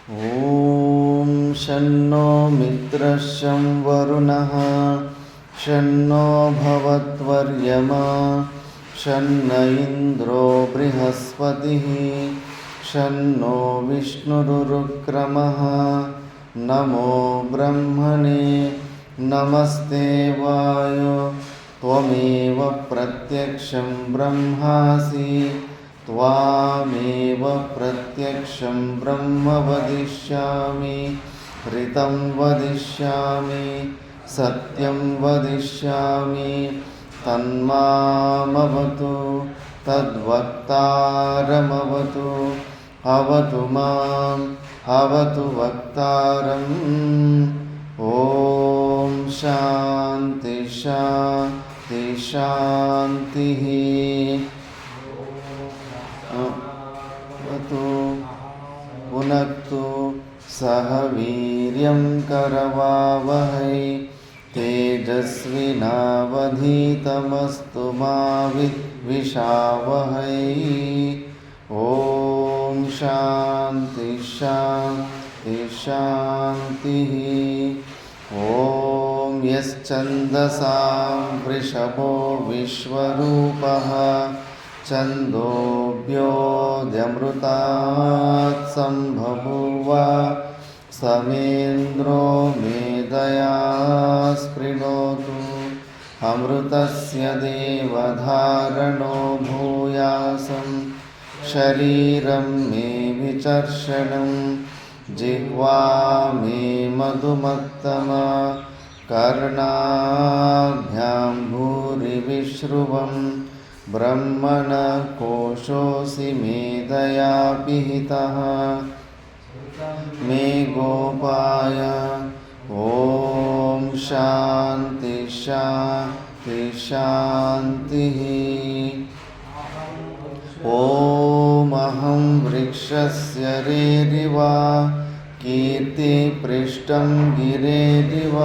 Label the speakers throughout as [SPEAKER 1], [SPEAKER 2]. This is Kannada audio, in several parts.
[SPEAKER 1] ॐ शन्नो मित्रः शं वरुणः शन्नो भवत्वर्यमा शन्न इन्द्रो बृहस्पतिः शन्नो विष्णुरुक्रमः नमो ब्रह्मणे नमस्ते वायो त्वमेव प्रत्यक्षं ब्रह्मासि त्वामेव प्रत्यक्षं ब्रह्म वदिष्यामि ऋतं वदिष्यामि सत्यं वदिष्यामि तन्मामवतु तद्वक्तारमवतु अवतु माम् अवतु वक्तारम् ॐ शान्ति शान्ति शान्तिः पुनक्तु सह वीर्यं करवावहै तेजस्विनावधीतमस्तु मा विद्विषावहै ॐ शान्ति शान्ति शान्तिः ॐ यश्छन्दसां वृषभो विश्वरूपः छन्दोऽभ्योऽध्यमृतात् सम्बभूव समेन्द्रो मेधया स्पृणोतु अमृतस्य देवधारणो भूयासं शरीरं मे विचर्षणं जिह्वा मे मधुमत्तमा कर्णाभ्यां भूरिविश्रुवं ब्रह्मण कोशोऽसि मेधया पिहितः मे गोपाय ॐ शान्ति शान्ति शान्तिः ॐ अहं वृक्षस्य रेरिवा कीर्तिपृष्ठं गिरेरिव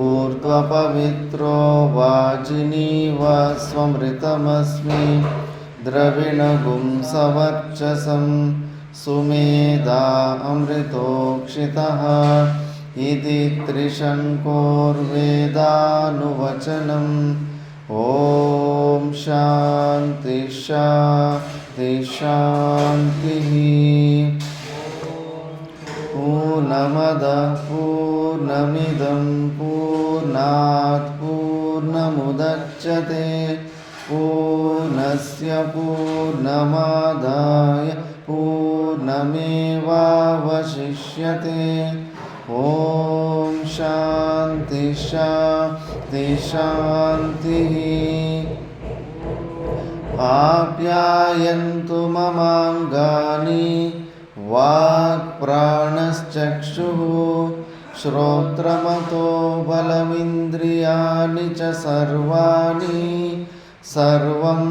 [SPEAKER 1] ऊर्ध्वपवित्रो वाजिनीव स्वमृतमस्मि द्रविणगुं सवर्चसं सुमेधा अमृतोक्षितः इति त्रिशङ्कोर्वेदानुवचनम् ॐ शान्ति शान्ति शान्तिः पूर्णमदः पूर्णमिदं पूर्णात् पूर्णमुदच्यते पूर्णस्य पूर्णमादाय पूर्णमेवावशिष्यते ॐ शान्ति शान्ति शान्तिः आप्यायन्तु ममाङ्गानि वाक्प्राणश्चक्षुः श्रोत्रमतो बलमिन्द्रियाणि च सर्वाणि सर्वं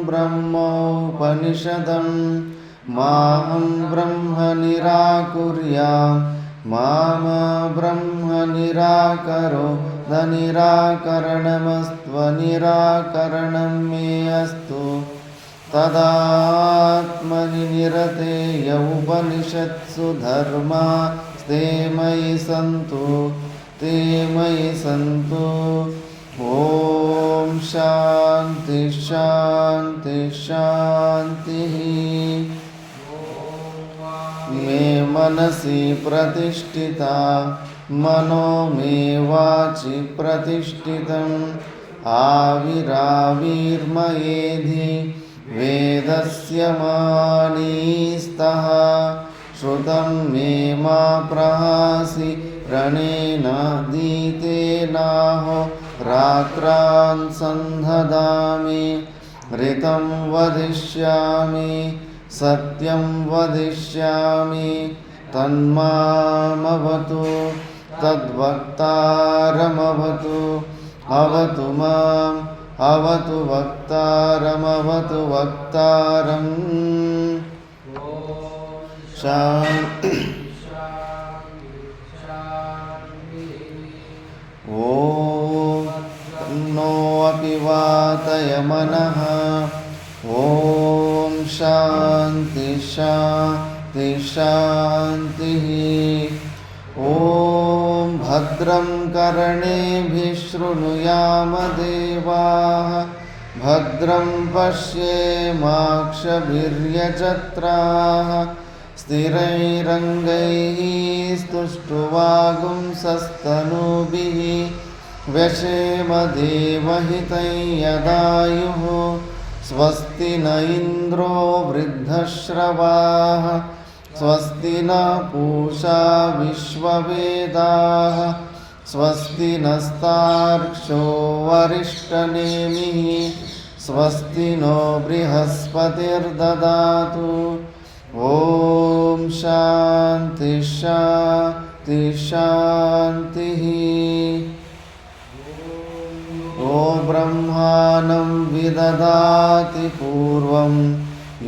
[SPEAKER 1] ब्रह्मोपनिषदं माहं ब्रह्म निराकुर्याम् माम ब्रह्म निराकरोत् निराकरणमस्त्वनिराकरणं मे अस्तु तदात्मनि निरतेय उपनिषत्सु धर्मास्ते मयि सन्तु ॐ शान्ति शान्ति शान्तिः मे मनसि प्रतिष्ठिता मनो मे वाचि प्रतिष्ठितम् आविराविर्मयेधि वेदस्य मानीस्तः श्रुतं मे मा प्रहासि रणेन दीतेनाहो रात्रान् सन्धदामि ऋतं वदिष्यामि सत्यं वदिष्यामि तन्मामवतु तद्वक्तारमवतु अवतु माम् अवतु वक्तारमवतु वक्तारम् ॐ नो अपि वातय मनः ॐ शान्ति शान्ति शान्तिः। ॐ भद्रं कर्णेभिः शृणुयाम देवाः भद्रं पश्येमाक्षभिर्यजत्राः स्थिरैरङ्गैः स्तुष्ट्वागुंसस्तनूभिः व्यशेम देवहितं यदायुः स्वस्ति न इन्द्रो वृद्धश्रवाः स्वस्ति न पूषा विश्ववेदाः स्वस्ति नस्तार्क्ष्यो वरिष्ठनेमिः स्वस्ति नो बृहस्पतिर्ददातु। ॐ शान्ति शान्ति शान्तिः। ओ ब्रह्माणं विददाति पूर्वं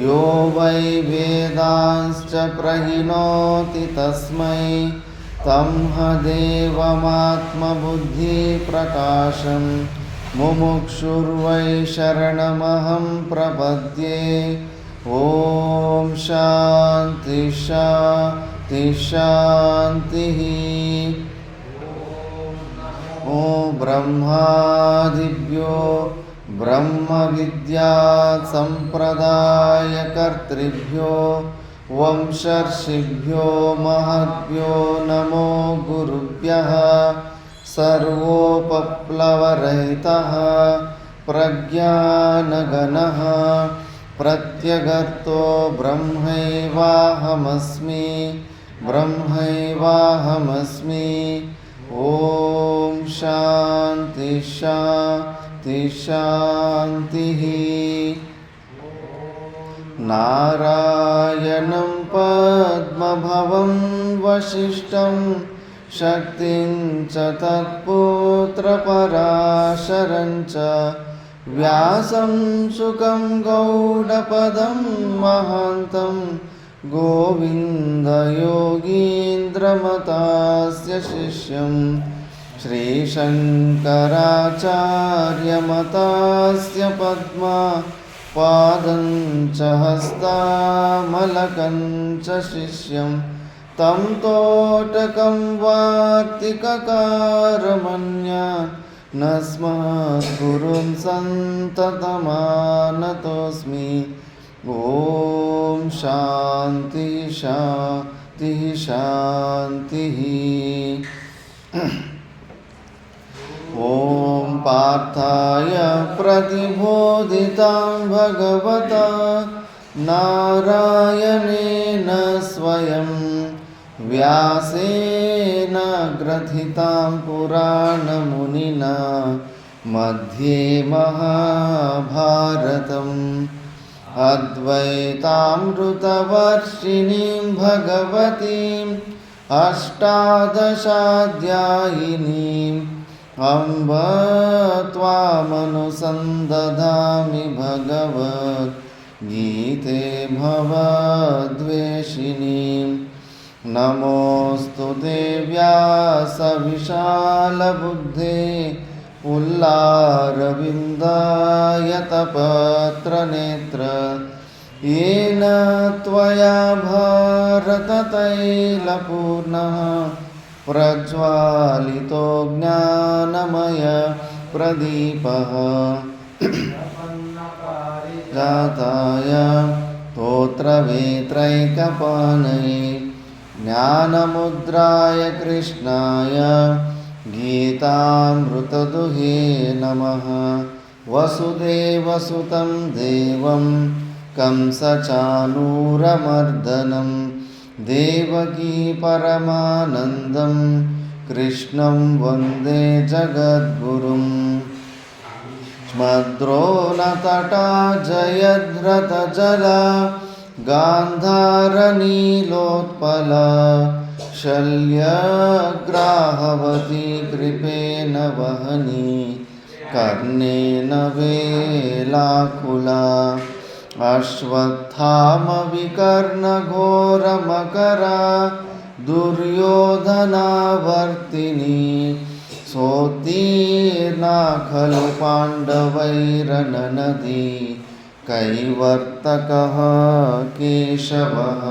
[SPEAKER 1] यो वै वेदांश्च प्रहिणोति तस्मै तंह देवमात्मबुद्धिप्रकाशं मुमुक्षुर्वै शरणमहं प्रपद्ये। ॐ शान्ति शान्ति शान्तिः। ॐ ब्रह्मादिभ्यो ब्रह्मविद्या सम्प्रदायकर्तृभ्यो वंशर्षिभ्यो महद्भ्यो नमो गुरुभ्यः। सर्वोपप्लवरहितः प्रज्ञानगणः प्रत्यगर्तो ब्रह्मैवाहमस्मि ब्रह्मैवाहमस्मि। ॐ शान्ति शान्ति शान्तिः। नारायणं पद्मभवं वसिष्ठं शक्तिं च तत्पुत्रपराशरं च व्यासं शुकं गौडपदं महान्तं गोविन्दयोगीन्द्रमतास्य शिष्यं श्रीशङ्कराचार्यमतास्य पद्मा पादं च हस्तामलकं च शिष्यं तं तोटकं वार्तिककारमन्या नस्मद्गुरुं सन्ततमानतोऽस्मि। ॐ शान्ति शान्ति शान्तिः। ॐ पार्थाय प्रतिबोधितां भगवता नारायणेन स्वयं व्यासेन ग्रथितां पुराणमुनिना मध्ये महाभारतम् अद्वैतामृतवर्षिणीं भगवतीम् अष्टादशाध्यायिनीम् अम्ब त्वामनुसन्दधामि भगवद्गीते भवद्वेषिणीम्। नमोऽस्तु ते व्यासविशालबुद्धे पुल्लारविन्दायतपत्रनेत्र येन त्वया भारततैलपूर्णः प्रज्वालितो ज्ञानमय प्रदीपः जाताय स्तोत्रवेत्रैकपाणये ज्ञानमुद्राय कृष्णाय गीतामृतदुहे नमः। वसुदेवसुतं देवं कंसचाणूरमर्दनं देवकी परमानन्दं कृष्णं वन्दे जगद्गुरुं। श्मद्रोणतटा जयद्रथजला गान्धारनीलोत्पला शल्यग्राहवती कृपेण वहनी कर्णेन वेलाकुला अश्वत्थामविकर्णघोरमकरा दुर्योधनावर्तिनी सोत्तीर्णा खलु पाण्डवैरननदी कैवर्तकः केशवः।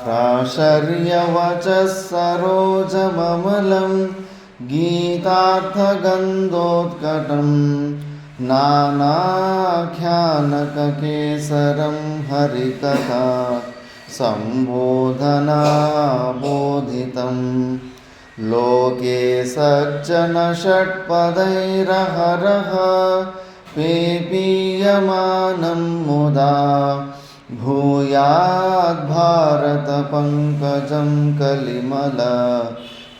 [SPEAKER 1] प्राशर्यवचः सरोजममलं गीतार्थगन्धोत्कटं नानाख्यानककेसरं हरिकथा सम्बोधनाबोधितं लोके सज्जनषट्पदैरहरः पेपीयमानं मुदा भूयाद्भारतपङ्कजं कलिमल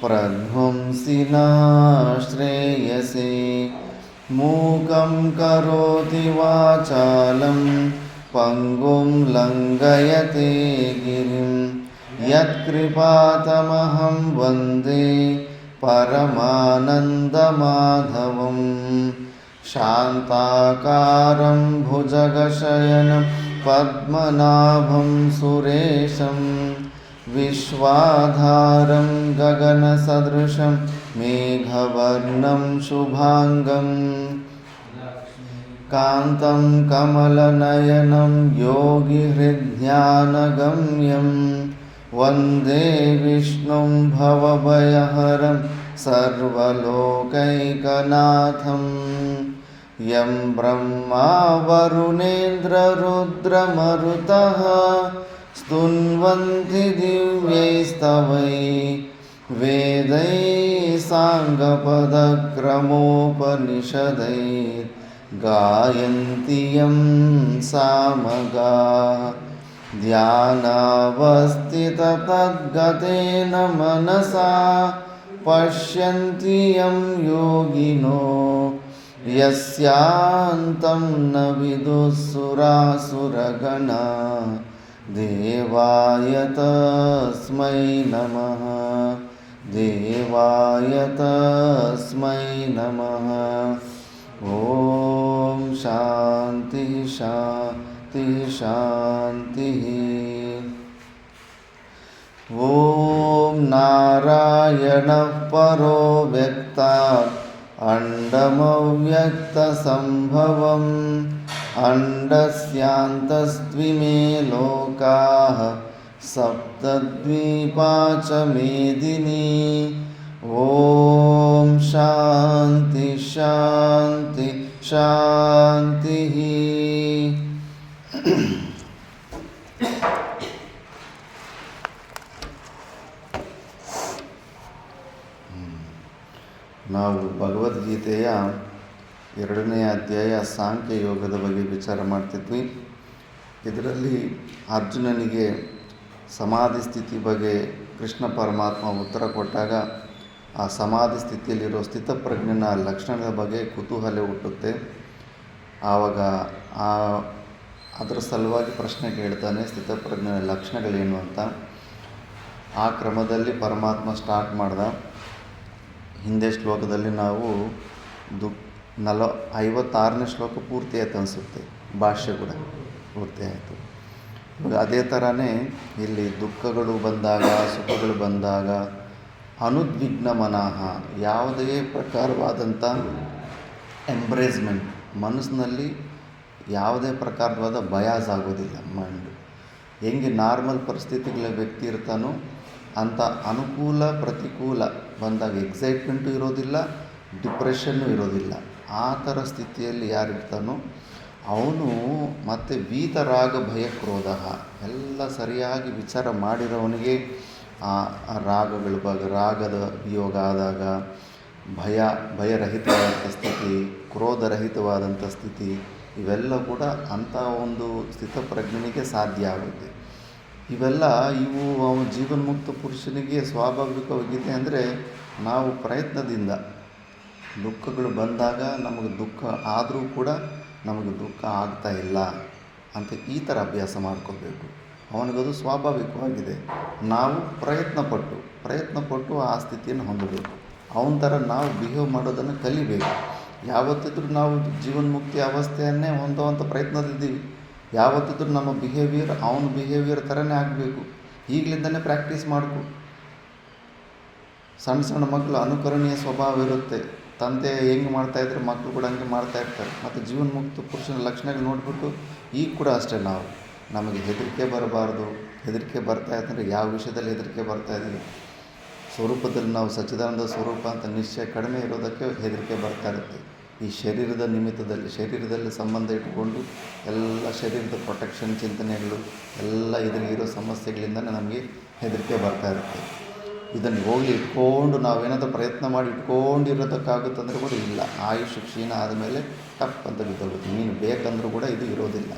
[SPEAKER 1] प्रध्वंसिना श्रेयसे मूकं करोति वाचालं पङ्गुं लङ्घयते गिरिं यत्कृपातमहं वन्दे परमानन्दमाधवं शान्ताकारं भुजगशयनं पद्मनाभं सुरेशं विश्वाधारं गगनसदृशं मेघवर्णं शुभाङ्गं कान्तं कमलनयनं योगिहृद्ध्यानगम्यं वन्दे विष्णुं भवभयहरं सर्वलोकैकनाथं यं ब्रह्मा वरुणेन्द्ररुद्रमरुतः स्तुन्वन्ति दिव्यैस्तवैः वेदैः साङ्गपदक्रमोपनिषदैर्गायन्ति यं सामगाः ध्यानावस्थिततद्गतेन मनसा पश्यन्ति यं योगिनो यस्यान्तं न विदुःसुरासुरगणा देवाय तस्मै नमः देवाय तस्मै नमः। ॐ शान्ति शान्ति शान्तिः। ॐ नारायणः परो व्यक्तात् अण्डमव्यक्तसम्भवम् अण्डस्यान्तस्त्विमे लोकाः सप्तद्वीपा च मेदिनी। ॐ शान्ति शान्ति शान्तिः। ನಾವು ಭಗವದ್ಗೀತೆಯ 2ನೇ ಅಧ್ಯಾಯ ಸಾಂಖ್ಯ ಯೋಗದ ಬಗ್ಗೆ ವಿಚಾರ ಮಾಡ್ತಿದ್ವಿ. ಇದರಲ್ಲಿ ಅರ್ಜುನನಿಗೆ ಸಮಾಧಿ ಸ್ಥಿತಿ ಬಗ್ಗೆ ಕೃಷ್ಣ ಪರಮಾತ್ಮ ಉತ್ತರ ಕೊಟ್ಟಾಗ ಆ ಸಮಾಧಿ ಸ್ಥಿತಿಯಲ್ಲಿರೋ ಸ್ಥಿತಪ್ರಜ್ಞನ ಲಕ್ಷಣಗಳ ಬಗ್ಗೆ ಕುತೂಹಲ ಹುಟ್ಟುತ್ತೆ. ಆವಾಗ ಅದರ ಸಲುವಾಗಿ ಪ್ರಶ್ನೆ ಕೇಳ್ತಾನೆ, ಸ್ಥಿತಪ್ರಜ್ಞನ ಲಕ್ಷಣಗಳೇನು ಅಂತ. ಆ ಕ್ರಮದಲ್ಲಿ ಪರಮಾತ್ಮ ಸ್ಟಾರ್ಟ್ ಮಾಡ್ದ. ಹಿಂದೆ ಶ್ಲೋಕದಲ್ಲಿ ನಾವು 56ನೇ ಶ್ಲೋಕ ಪೂರ್ತಿ ಆಯ್ತು ಅನಿಸುತ್ತೆ, ಭಾಷ್ಯ ಕೂಡ ಪೂರ್ತಿ ಆಯಿತು. ಇವಾಗ ಅದೇ ಥರನೇ ಇಲ್ಲಿ ದುಃಖಗಳು ಬಂದಾಗ, ಸುಖಗಳು ಬಂದಾಗ ಅನುದ್ವಿಗ್ನ ಮನಃ, ಯಾವುದೇ ಪ್ರಕಾರವಾದಂಥ ಎಂಬ್ರೇಸ್ಮೆಂಟ್, ಮನಸ್ಸಿನಲ್ಲಿ ಯಾವುದೇ ಪ್ರಕಾರವಾದ ಬಯಾಸ್ ಆಗೋದಿಲ್ಲ. ಮೈಂಡು ಹೆಂಗೆ ನಾರ್ಮಲ್ ಪರಿಸ್ಥಿತಿಗಳ ವ್ಯಕ್ತಿ ಇರ್ತಾನೋ ಅಂಥ ಅನುಕೂಲ ಪ್ರತಿಕೂಲ ಬಂದಾಗ ಎಕ್ಸೈಟ್ಮೆಂಟು ಇರೋದಿಲ್ಲ, ಡಿಪ್ರೆಷನ್ನು ಇರೋದಿಲ್ಲ. ಆ ಥರ ಸ್ಥಿತಿಯಲ್ಲಿ ಯಾರಿರ್ತಾನೋ ಅವನು ಮತ್ತು ವೀತರಾಗ ಭಯ ಕ್ರೋಧ ಎಲ್ಲ ಸರಿಯಾಗಿ ವಿಚಾರ ಮಾಡಿರೋವನಿಗೆ ಆ ರಾಗಗಳ ಬಗ್ಗೆ, ರಾಗದ ವಿಯೋಗ ಆದಾಗ ಭಯರಹಿತವಾದಂಥ ಸ್ಥಿತಿ, ಕ್ರೋಧರಹಿತವಾದಂಥ ಸ್ಥಿತಿ, ಇವೆಲ್ಲ ಕೂಡ ಅಂಥ ಒಂದು ಸ್ಥಿತಪ್ರಜ್ಞನಿಗೆ ಸಾಧ್ಯ ಆಗುತ್ತೆ. ಇವು ಅವನು ಜೀವನ್ಮುಕ್ತ ಪುರುಷನಿಗೆ ಸ್ವಾಭಾವಿಕವಾಗಿದೆ. ಅಂದರೆ ನಾವು ಪ್ರಯತ್ನದಿಂದ ದುಃಖಗಳು ಬಂದಾಗ ನಮಗೆ ದುಃಖ ಆದರೂ ಕೂಡ ನಮಗೆ ದುಃಖ ಆಗ್ತಾ ಇಲ್ಲ ಅಂತ ಈ ಥರ ಅಭ್ಯಾಸ ಮಾಡ್ಕೋಬೇಕು. ಅವನಿಗದು ಸ್ವಾಭಾವಿಕವಾಗಿದೆ. ನಾವು ಪ್ರಯತ್ನಪಟ್ಟು ಆ ಸ್ಥಿತಿಯನ್ನು ಹೊಂದಬೇಕು. ಅವನ ಥರ ನಾವು ಬಿಹೇವ್ ಮಾಡೋದನ್ನು ಕಲಿಬೇಕು. ಯಾವತ್ತಿದ್ರೂ ನಾವು ಜೀವನ್ಮುಕ್ತಿ ಅವಸ್ಥೆಯನ್ನೇ ಹೊಂದುವಂಥ ಪ್ರಯತ್ನದಿದ್ದೀವಿ. ಯಾವತ್ತಿದ್ರೂ ನಮ್ಮ ಬಿಹೇವಿಯರ್ ಅವನ ಬಿಹೇವಿಯರ್ ಥರನೇ ಆಗಬೇಕು. ಈಗಲಿಂದನೇ ಪ್ರಾಕ್ಟೀಸ್ ಮಾಡ್ಕೊ. ಸಣ್ಣ ಮಕ್ಕಳು ಅನುಕರಣೀಯ ಸ್ವಭಾವ ಇರುತ್ತೆ. ತಂದೆ ಹೆಂಗೆ ಮಾಡ್ತಾಯಿದ್ರೆ ಮಕ್ಕಳು ಕೂಡ ಹಂಗೆ ಮಾಡ್ತಾಯಿರ್ತಾರೆ. ಮತ್ತು ಜೀವನ್ಮುಕ್ತ ಪುರುಷನ ಲಕ್ಷಣಗಳು ನೋಡಿಬಿಟ್ಟು ಈಗ ಕೂಡ ಅಷ್ಟೇ ನಾವು ನಮಗೆ ಹೆದರಿಕೆ ಬರಬಾರ್ದು. ಹೆದರಿಕೆ ಬರ್ತಾ ಇದ್ದರೆ ಯಾವ ವಿಷಯದಲ್ಲಿ ಹೆದರಿಕೆ ಬರ್ತಾ ಇದ್ದೀವಿ? ಸ್ವರೂಪದಲ್ಲಿ ನಾವು ಸಚ್ಚಿದಾನಂದ ಸ್ವರೂಪ ಅಂತ ನಿಶ್ಚಯ ಕಡಿಮೆ ಇರೋದಕ್ಕೆ ಹೆದರಿಕೆ ಬರ್ತಾ ಇರುತ್ತೆ. ಈ ಶರೀರದ ನಿಮಿತ್ತದಲ್ಲಿ, ಶರೀರದಲ್ಲಿ ಸಂಬಂಧ ಇಟ್ಟುಕೊಂಡು ಎಲ್ಲ ಶರೀರದ ಪ್ರೊಟೆಕ್ಷನ್ ಚಿಂತನೆಗಳು ಎಲ್ಲ ಇರೋ ಸಮಸ್ಯೆಗಳಿಂದಲೇ ನಮಗೆ ಹೆದರಿಕೆ ಬರ್ತಾ ಇರುತ್ತೆ. ಇದನ್ನು ಹೋಗಿ ಇಟ್ಕೊಂಡು ನಾವೇನಾದರೂ ಪ್ರಯತ್ನ ಮಾಡಿ ಇಟ್ಕೊಂಡಿರೋದಕ್ಕಾಗುತ್ತಂದರೆ ಕೂಡ ಇಲ್ಲ. ಆಯುಷ್ ಕ್ಷೀಣ ಆದಮೇಲೆ ಟಪ್ ಅಂತ ಬಿದ್ದೋಗುತ್ತೆ. ನೀನು ಬೇಕಂದ್ರೂ ಕೂಡ ಇದು ಇರೋದಿಲ್ಲ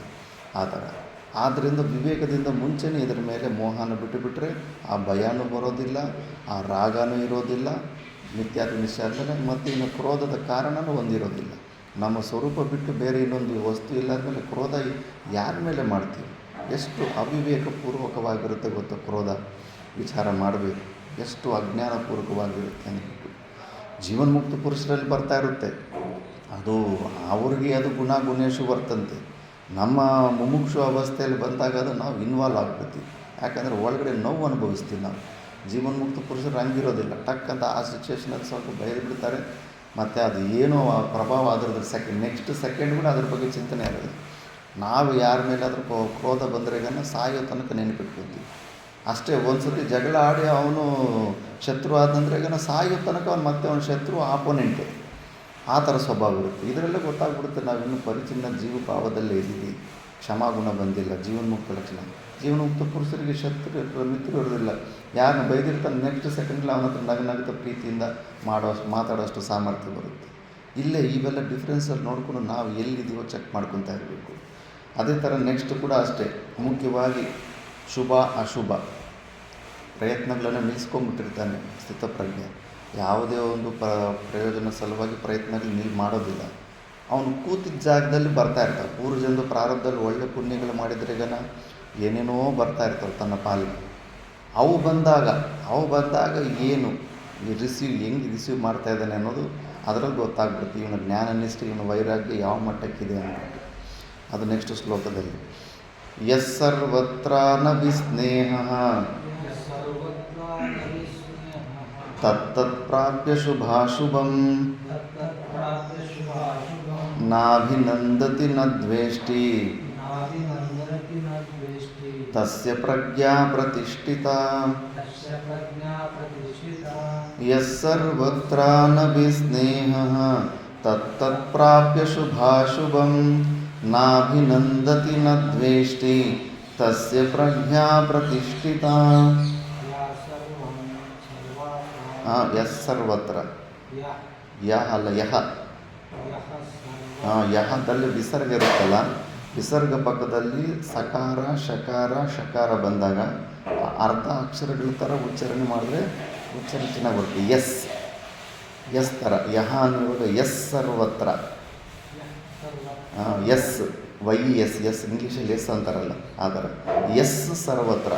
[SPEAKER 1] ಆ ಥರ. ಆದ್ದರಿಂದ ವಿವೇಕದಿಂದ ಮುಂಚೆನೇ ಇದರ ಮೇಲೆ ಮೋಹನ ಬಿಟ್ಟುಬಿಟ್ರೆ ಆ ಭಯನೂ ಬರೋದಿಲ್ಲ, ಆ ರಾಗನೂ ಇರೋದಿಲ್ಲ, ಮಿಥ್ಯಾತ್ವ ನಿಶ್ಚಯ. ಮತ್ತು ಇನ್ನು ಕ್ರೋಧದ ಕಾರಣನೂ ಒಂದಿರೋದಿಲ್ಲ. ನಮ್ಮ ಸ್ವರೂಪ ಬಿಟ್ಟು ಬೇರೆ ಇನ್ನೊಂದು ವಸ್ತು ಇಲ್ಲಾಂದಮೇಲೆ ಕ್ರೋಧ ಯಾರ ಮೇಲೆ ಮಾಡ್ತೀವಿ? ಎಷ್ಟು ಅವಿವೇಕಪೂರ್ವಕವಾಗಿರುತ್ತೆ ಗೊತ್ತು ಕ್ರೋಧ. ವಿಚಾರ ಮಾಡಬೇಕು, ಎಷ್ಟು ಅಜ್ಞಾನಪೂರ್ವಕವಾಗಿರುತ್ತೆ ಅಂದ್ಬಿಟ್ಟು. ಜೀವನ್ಮುಕ್ತ ಪುರುಷರಲ್ಲಿ ಬರ್ತಾ ಇರುತ್ತೆ ಅದು. ಅವ್ರಿಗೆ ಅದು ಗುಣೇಶು ಬರ್ತಂತೆ. ನಮ್ಮ ಮುಮುಕ್ಷು ಅವಸ್ಥೆಯಲ್ಲಿ ಬಂದಾಗ ಅದು ನಾವು ಇನ್ವಾಲ್ವ್ ಆಗ್ಬಿಡ್ತೀವಿ. ಯಾಕಂದರೆ ಒಳಗಡೆ ನೋವು ಅನುಭವಿಸ್ತೀವಿ ನಾವು. ಜೀವನ್ಮುಕ್ತ ಪುರುಷರು ಹಂಗಿರೋದಿಲ್ಲ. ಟಕ್ ಅಂತ ಆ ಸಿಚುವೇಷನಲ್ಲಿ ಸ್ವಲ್ಪ ಬಯಲು ಬಿಡ್ತಾರೆ. ಮತ್ತು ಅದು ಏನೋ ಆ ಪ್ರಭಾವ ಅದರದ್ದು ನೆಕ್ಸ್ಟ್ ಸೆಕೆಂಡ್ ಕೂಡ ಅದ್ರ ಬಗ್ಗೆ ಚಿಂತನೆ ಆಗೋದು. ನಾವು ಯಾರ ಮೇಲಾದರೂ ಕ್ರೋಧ ಬಂದರೆ ಸಾಯೋ ತನಕ ನೆನಪಿಟ್ಕೊತೀವಿ ಅಷ್ಟೇ. ಒಂದು ಸತಿ ಜಗಳ ಆಡಿ ಅವನು ಶತ್ರು ಆದಂದ್ರೆ ಸಾಯೋ ತನಕ ಮತ್ತೆ ಅವನ ಶತ್ರು ಆಪೋನೆಂಟೇ. ಆ ಥರ ಸ್ವಭಾವ ಇರುತ್ತೆ. ಇದರಲ್ಲೇ ಗೊತ್ತಾಗ್ಬಿಡುತ್ತೆ ನಾವಿನ್ನೂ ಪರಿಚಿನ್ನ ಜೀವಭಾವದಲ್ಲೇ ಇದ್ದೀವಿ. ಕ್ಷಮಾಗುಣ ಬಂದಿಲ್ಲ, ಜೀವನ್ಮುಕ್ತ ಲಕ್ಷಣ. ಜೀವನ್ಮುಕ್ತ ಪುರುಷರಿಗೆ ಶತ್ರು ಮಿತ್ರರು ಇರೋದಿಲ್ಲ. ಯಾರನ್ನ ಬೈದಿರ್ತಾನೆ ನೆಕ್ಸ್ಟ್ ಸೆಕೆಂಡ್ಲಿ ಅವನ ಹತ್ರ ನಗನಗುತ್ತ ಪ್ರೀತಿಯಿಂದ ಮಾತಾಡೋಷ್ಟು ಸಾಮರ್ಥ್ಯ ಬರುತ್ತೆ. ಇಲ್ಲೇ ಇವೆಲ್ಲ ಡಿಫ್ರೆನ್ಸಲ್ಲಿ ನೋಡ್ಕೊಂಡು ನಾವು ಎಲ್ಲಿದ್ದೀವೋ ಚೆಕ್ ಮಾಡ್ಕೊತಾ ಇರಬೇಕು. ಅದೇ ಥರ ನೆಕ್ಸ್ಟ್ ಕೂಡ ಅಷ್ಟೇ. ಮುಖ್ಯವಾಗಿ ಶುಭ ಅಶುಭ ಪ್ರಯತ್ನಗಳನ್ನು ನಿಲ್ಲಿಸ್ಕೊಂಡ್ಬಿಟ್ಟಿರ್ತಾನೆ ಸ್ಥಿತಪ್ರಜ್ಞೆ. ಯಾವುದೇ ಒಂದು ಪ್ರಯೋಜನ ಸಲುವಾಗಿ ಪ್ರಯತ್ನಗಳು ಮಾಡೋದಿಲ್ಲ. ಅವನು ಕೂತಿದ್ದ ಜಾಗದಲ್ಲಿ ಬರ್ತಾ ಇರ್ತಾವೆ. ಪೂರ್ವಜನದ ಪ್ರಾರಂಭದಲ್ಲಿ ಒಳ್ಳೆ ಪುಣ್ಯಗಳು ಮಾಡಿದರೆ ಏನೇನೋ ಬರ್ತಾ ಇರ್ತಾವೆ ತನ್ನ ಪಾಲಿಗೆ. ಅವು ಬಂದಾಗ ಏನು ಹೆಂಗೆ ರಿಸೀವ್ ಮಾಡ್ತಾ ಇದ್ದಾನೆ ಅನ್ನೋದು ಅದರಲ್ಲಿ ಗೊತ್ತಾಗ್ಬಿಡುತ್ತೆ. ಇವನ ಜ್ಞಾನ ನಿಷ್ಠೆ, ಇವನ ವೈರಾಗ್ಯ ಯಾವ ಮಟ್ಟಕ್ಕಿದೆ ಅಂದ್ಬಿಟ್ಟು. ಅದು ನೆಕ್ಸ್ಟ್ ಶ್ಲೋಕದಲ್ಲಿ ಯಸ್ಸರ್ವತ್ರ ನ ವಿಸ್ನೇಹ ತತ್ತತ್ಪ್ರಾಪ್ಯ ಶುಭಾಶುಭಂ ನಾಭಿನಂದತಿ ನ ದ್ವೇಷ್ಟಿ ತಸ್ಯ ಪ್ರಜ್ಞಾ ಪ್ರತಿಷ್ಠಿತಾ. ಯಸ್ಸರ್ವತ್ರ ನ ವಿಸ್ನೇಹ ತತ್ತತ್ಪ್ರಾಪ್ಯ ಶುಭಾಶುಭಂ ನಾಭಿನಂದತಿ ನ ದ್ವೇಷ್ಟಿ ತಸ್ಯ ಪ್ರಜ್ಞಾ ಪ್ರತಿಷ್ಠಿತಾ. ಯಸ್ಸರ್ವತ್ರ ಅಲ್ಲ ಯಹದಲ್ಲಿ ವಿಸರ್ಗ ಇರುತ್ತಲ್ಲ, ವಿಸರ್ಗ ಪಕ್ಕದಲ್ಲಿ ಸಕಾರ ಶಕಾರ ಬಂದಾಗ ಅರ್ಧ ಅಕ್ಷರಗಳ ಥರ ಉಚ್ಚಾರಣೆ ಮಾಡಿದ್ರೆ ಉಚ್ಚಾರಣೆ ಚೆನ್ನಾಗಿ ಬರುತ್ತೆ. ಎಸ್ ಥರ ಯಹ ಅನ್ನುವಾಗ ಎಸ್ ಸರ್ವತ್ರ. ಎಸ್ ಎಸ್ ಇಂಗ್ಲೀಷಲ್ಲಿ ಎಸ್ ಅಂತಾರಲ್ಲ ಆ ಥರ. ಎಸ್ ಸರ್ವತ್ರ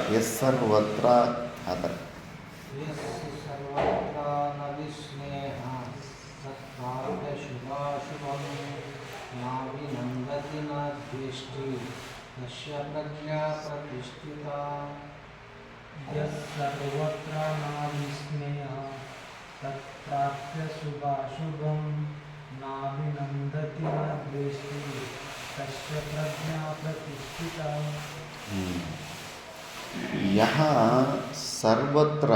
[SPEAKER 1] ಆ ಥರ.
[SPEAKER 2] ಸರ್ವತ್ರ ನಾವಿಸ್ನೇಹ ತತ್ಪ್ರಾಪ್ಯ ಶುಭಾಶುಭಂ ನಾಭಿನಂದತಿ ನ ದ್ವೇಷ್ಟಿ ತಸ್ಯ ಪ್ರಜ್ಞಾ ಪ್ರತಿಷ್ಠಿತಾ.
[SPEAKER 1] ಯಹ ಸರ್ವತ್ರ